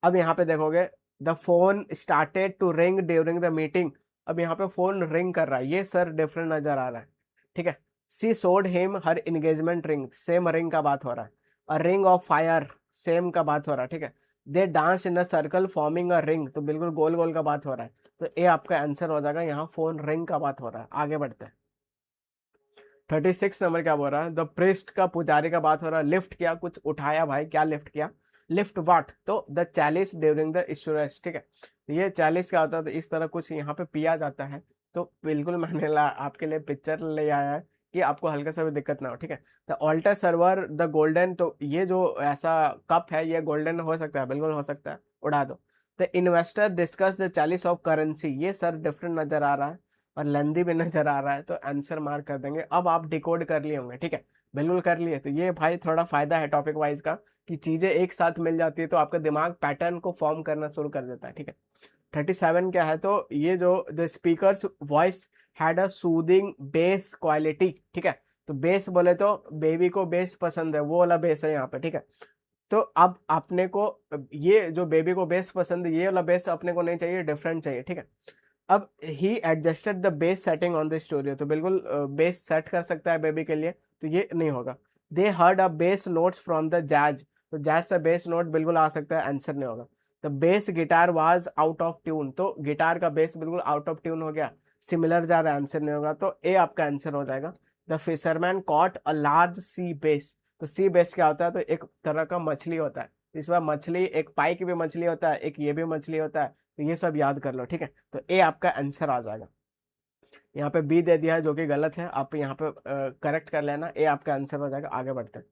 अब यहाँ पे देखोगे the phone started to ring during the meeting, अब यहाँ पे फोन रिंग कर रहा है, ये सर डिफरेंट नजर आ रहा है, ठीक है। She showed him her engagement ring, same ring का बात हो रहा है। A ring of fire, same का बात हो रहा है, ठीक है। They dance in a circle forming a ring, तो बिल्कुल गोल गोल का बात हो रहा है। तो ए आपका आंसर हो जाएगा, यहाँ फोन रिंग का बात हो रहा है। आगे बढ़ते हैं। 36 नंबर क्या बोल रहा है, द प्रिस्ट का, पुजारी का बात हो रहा है। लिफ्ट किया, कुछ उठाया भाई, क्या लिफ्ट किया, लिफ्ट वाट, तो द चालीस ड्यूरिंग द स्टोरेज, ठीक है। तो ये चालीस क्या होता है, तो इस तरह कुछ यहाँ पे पिया जाता है। तो बिल्कुल मैंने आपके लिए पिक्चर ले आया है कि आपको हल्का सा भी दिक्कत ना हो, ठीक है। The altar server the golden, तो ये जो ऐसा कप है ये गोल्डन हो सकता है, बिल्कुल हो सकता है, उड़ा दो। द इन्वेस्टर डिस्कस द चालीस ऑफ करेंसी, ये सर डिफरेंट नजर आ रहा है और लेंदी भी नजर आ रहा है, तो आंसर मार्क कर देंगे। अब आप डिकोड कर लिए होंगे, ठीक है, बिल्कुल कर लिए। तो ये भाई थोड़ा फायदा है टॉपिक वाइज का, कि चीजें एक साथ मिल जाती है तो आपका दिमाग पैटर्न को फॉर्म करना शुरू कर देता है, ठीक है। 37 क्या है, तो ये जो the speakers voice had a soothing base quality, ठीक है। तो बेस बोले तो बेबी को बेस पसंद है, वो वाला बेस है यहाँ पे, ठीक है। तो अब अपने को ये जो बेबी को बेस पसंद है, ये वाला बेस अपने को नहीं चाहिए, डिफरेंट चाहिए, ठीक है। अब he adjusted the bass setting on the studio, तो बिल्कुल बेस सेट कर सकता है बेबी के लिए, तो ये नहीं होगा। दे heard a base notes from the jazz, तो जैज से बेस नोट बिल्कुल आ सकता है, आंसर नहीं होगा। The bass guitar was out of tune, तो गिटार का बेस बिल्कुल आउट ऑफ ट्यून हो गया, सिमिलर जा रहा है, आंसर नहीं होगा। तो ए आपका आंसर हो जाएगा। The fisherman caught a large sea bass, तो सी बेस क्या होता है, तो एक तरह का मछली होता है। इस बार मछली, एक पाई की भी मछली होता है, एक ये भी मछली होता है, तो ये सब याद कर लो, ठीक है। तो ए आपका आंसर आ जाएगा। यहाँ पे बी दे दिया है जो कि गलत है, आप यहाँ पे करेक्ट कर लेना, ए आपका आंसर हो जाएगा। आगे बढ़ते हैं।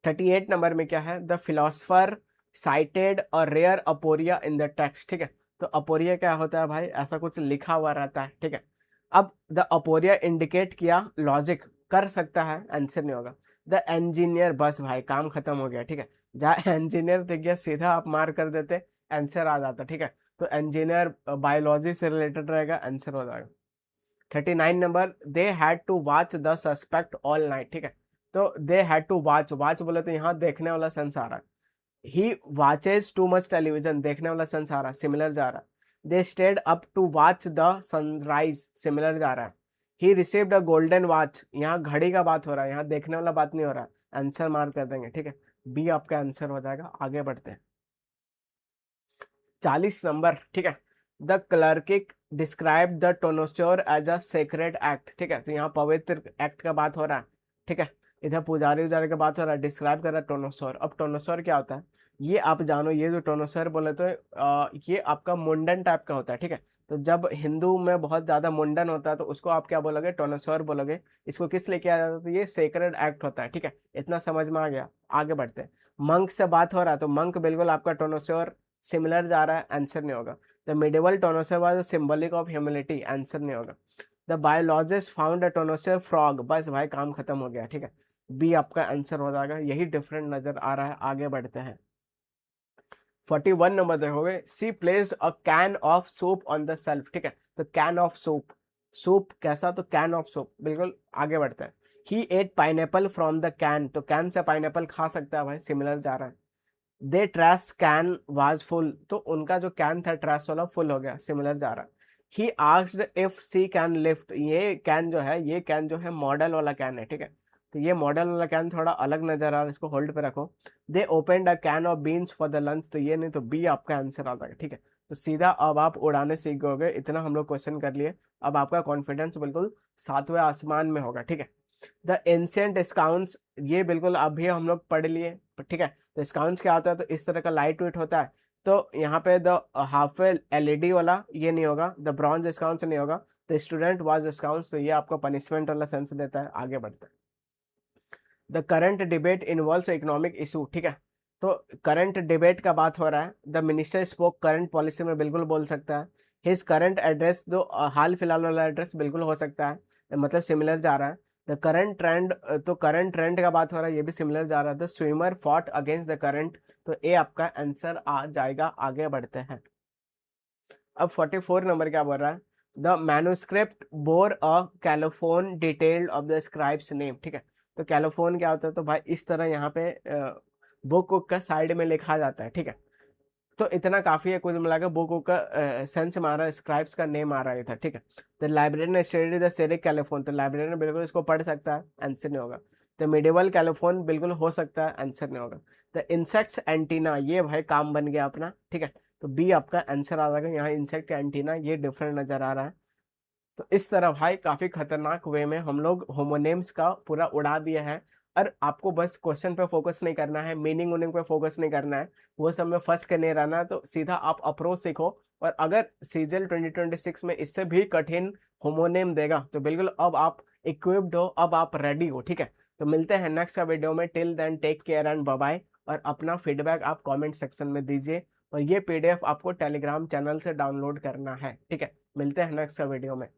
38 नंबर में क्या है, द फिलोसफर साइटेड और rare aporia in the text, ठीक है। तो अपोरिया क्या होता है भाई, ऐसा कुछ लिखा हुआ रहता है, ठीक है। अब द अपोरिया इंडिकेट किया लॉजिक, कर सकता है, आंसर नहीं होगा। द इंजीनियर, बस भाई काम खत्म हो गया, ठीक है। जहाँ इंजीनियर दिख गया सीधा आप मार कर देते, आंसर आ जाता, ठीक है। तो इंजीनियर बायोलॉजी से रिलेटेड रहेगा, आंसर हो जाएगा। 39 number, they had to watch the suspect all night, ठीक है। तो they had to watch, watch बोले तो यहाँ देखने वाला सेंस आ रहा है। He watches too much television, देखने वाला सेंस आ रहा है, सिमिलर जा रहा है। They stayed up to watch the sunrise, similar जा रहा है। He received a golden watch, यहाँ घड़ी का बात हो रहा है, यहाँ देखने वाला बात नहीं हो रहा है, आंसर मार्क कर देंगे, ठीक है। बी आपका आंसर हो जाएगा। आगे बढ़ते हैं। 40 नंबर, ठीक है। The cleric describe the tonsure as a sacred act, ठीक है। तो यहाँ पवित्र एक्ट का बात हो रहा है, ठीक है। इधर पुजारी उजारी का बात हो रहा है, डिस्क्राइब कर रहा है टोनोसोर। अब टोनोसोर क्या होता है ये आप जानो, ये जो टोनोसोर बोले तो ये आपका मुंडन टाइप का होता है, ठीक है। तो जब हिंदू में बहुत ज्यादा मुंडन होता है तो उसको आप क्या बोलोगे, टोनोसोर बोलोगे। इसको किस लिए किया जाता है, तो ये सेक्रेड एक्ट होता है, ठीक है। इतना समझ में आ गया। आगे बढ़ते हैं। मंक से बात हो रहा है तो मंक बिल्कुल आपका टोनोसोर सिमिलर जा रहा है, आंसर नहीं होगा। The medieval tonsure was symbolic of humility, answer नहीं होगा। The biologist found a tonsure frog, बस भाई काम खत्म हो गया, ठीक है। बी आपका आंसर हो जाएगा। यही डिफरेंट नजर आ रहा है। आगे बढ़ते हैं। 41 नंबर देखोगे, she placed a can of soap on the shelf, ठीक है। तो कैन ऑफ सोप, सोप कैसा, तो कैन ऑफ सोप, बिल्कुल। आगे बढ़ते हैं। He ate pineapple from the can, तो कैन से पाइनएप्पल खा सकता है भाई, सिमिलर जा रहा है। The trash can was full, तो उनका जो कैन था ट्रैश वाला फुल हो गया, सिमिलर जा रहा है। He asked if she can lift, ये कैन जो है, ये कैन जो है मॉडल वाला कैन है, ठीक है। तो ये मॉडल वाला कैन थोड़ा अलग नजर आ रहा है, इसको होल्ड पे रखो। They opened a can of beans for the lunch, तो ये नहीं, तो बी आपका आंसर आ जाएगा, ठीक है। तो सीधा अब आप उड़ाने सीख गए। इतना हम लोग क्वेश्चन कर लिए, अब आपका कॉन्फिडेंस बिल्कुल सातवें आसमान में होगा, ठीक है। द एंशियंट डिस्काउंट्स, ये बिल्कुल अभी हम लोग पढ़ लिए, ठीक है। तो डिस्काउंट्स क्या होता है, तो इस तरह का लाइट वेट होता है। तो यहाँ पे द हाफ एलईडी वाला ये नहीं होगा, द ब्रॉन्ज डिस्काउंट्स नहीं होगा। द स्टूडेंट वाज डिस्काउंट्स, तो ये आपको पनिशमेंट वाला सेंस देता है। आगे बढ़ते हैं। The current debate involves economic issue, ठीक है। तो करंट डिबेट का बात हो रहा है। The minister spoke current policy में बिल्कुल बोल सकता है। हिज करंट एड्रेस, जो हाल फिलहाल वाला एड्रेस बिल्कुल हो सकता है, मतलब सिमिलर जा रहा है। द करंट ट्रेंड, तो करंट ट्रेंड का बात हो रहा है, ये भी सिमिलर जा रहा है। The swimmer fought against the current, तो ए आपका आंसर आ जाएगा। आगे बढ़ते हैं। अब 44 नंबर क्या बोल रहा है, the manuscript bore a colophon detailed of the scribe's name, ठीक है। तो कैलोफोन क्या होता है, तो भाई इस तरह यहाँ पे बुक का साइड में लिखा जाता है, ठीक है। तो इतना काफी है, कुल मिलाकर बुक का सेंस में आ रहा है, स्क्राइब्स का नेम आ रहा है था, ठीक है। तो लाइब्रेरियन ने स्टडीड द सिरिक कैलिफोन, तो लाइब्रेरियन बिल्कुल इसको पढ़ सकता है, आंसर नहीं होगा। तो मिडिवल कैलिफोन बिल्कुल हो सकता है, आंसर नहीं होगा। तो इंसेक्ट्स एंटीना, ये भाई काम बन गया अपना, ठीक है। तो बी आपका आंसर आ जाएगा। यहाँ इंसेक्ट एंटीना ये डिफरेंट नजर आ रहा है। तो इस तरह भाई काफी खतरनाक वे में हम लोग होमोनेम्स का पूरा उड़ा दिया है। और आपको बस क्वेश्चन पे फोकस नहीं करना है, मीनिंग उनिंग पे फोकस नहीं करना है, वो सब में फंस के नहीं रहना है। तो सीधा आप अप्रोच सीखो। और अगर सीजल 2026 में इससे भी कठिन होमोनेम देगा तो बिल्कुल अब आप इक्विप्ड हो, अब आप रेडी हो, ठीक है। तो मिलते हैं नेक्स्ट का वीडियो में। Till then take care and bye bye. और अपना फीडबैक आप कमेंट सेक्शन में दीजिए। और ये पीडीएफ आपको टेलीग्राम चैनल से डाउनलोड करना है, ठीक है। मिलते हैं नेक्स्ट का वीडियो में।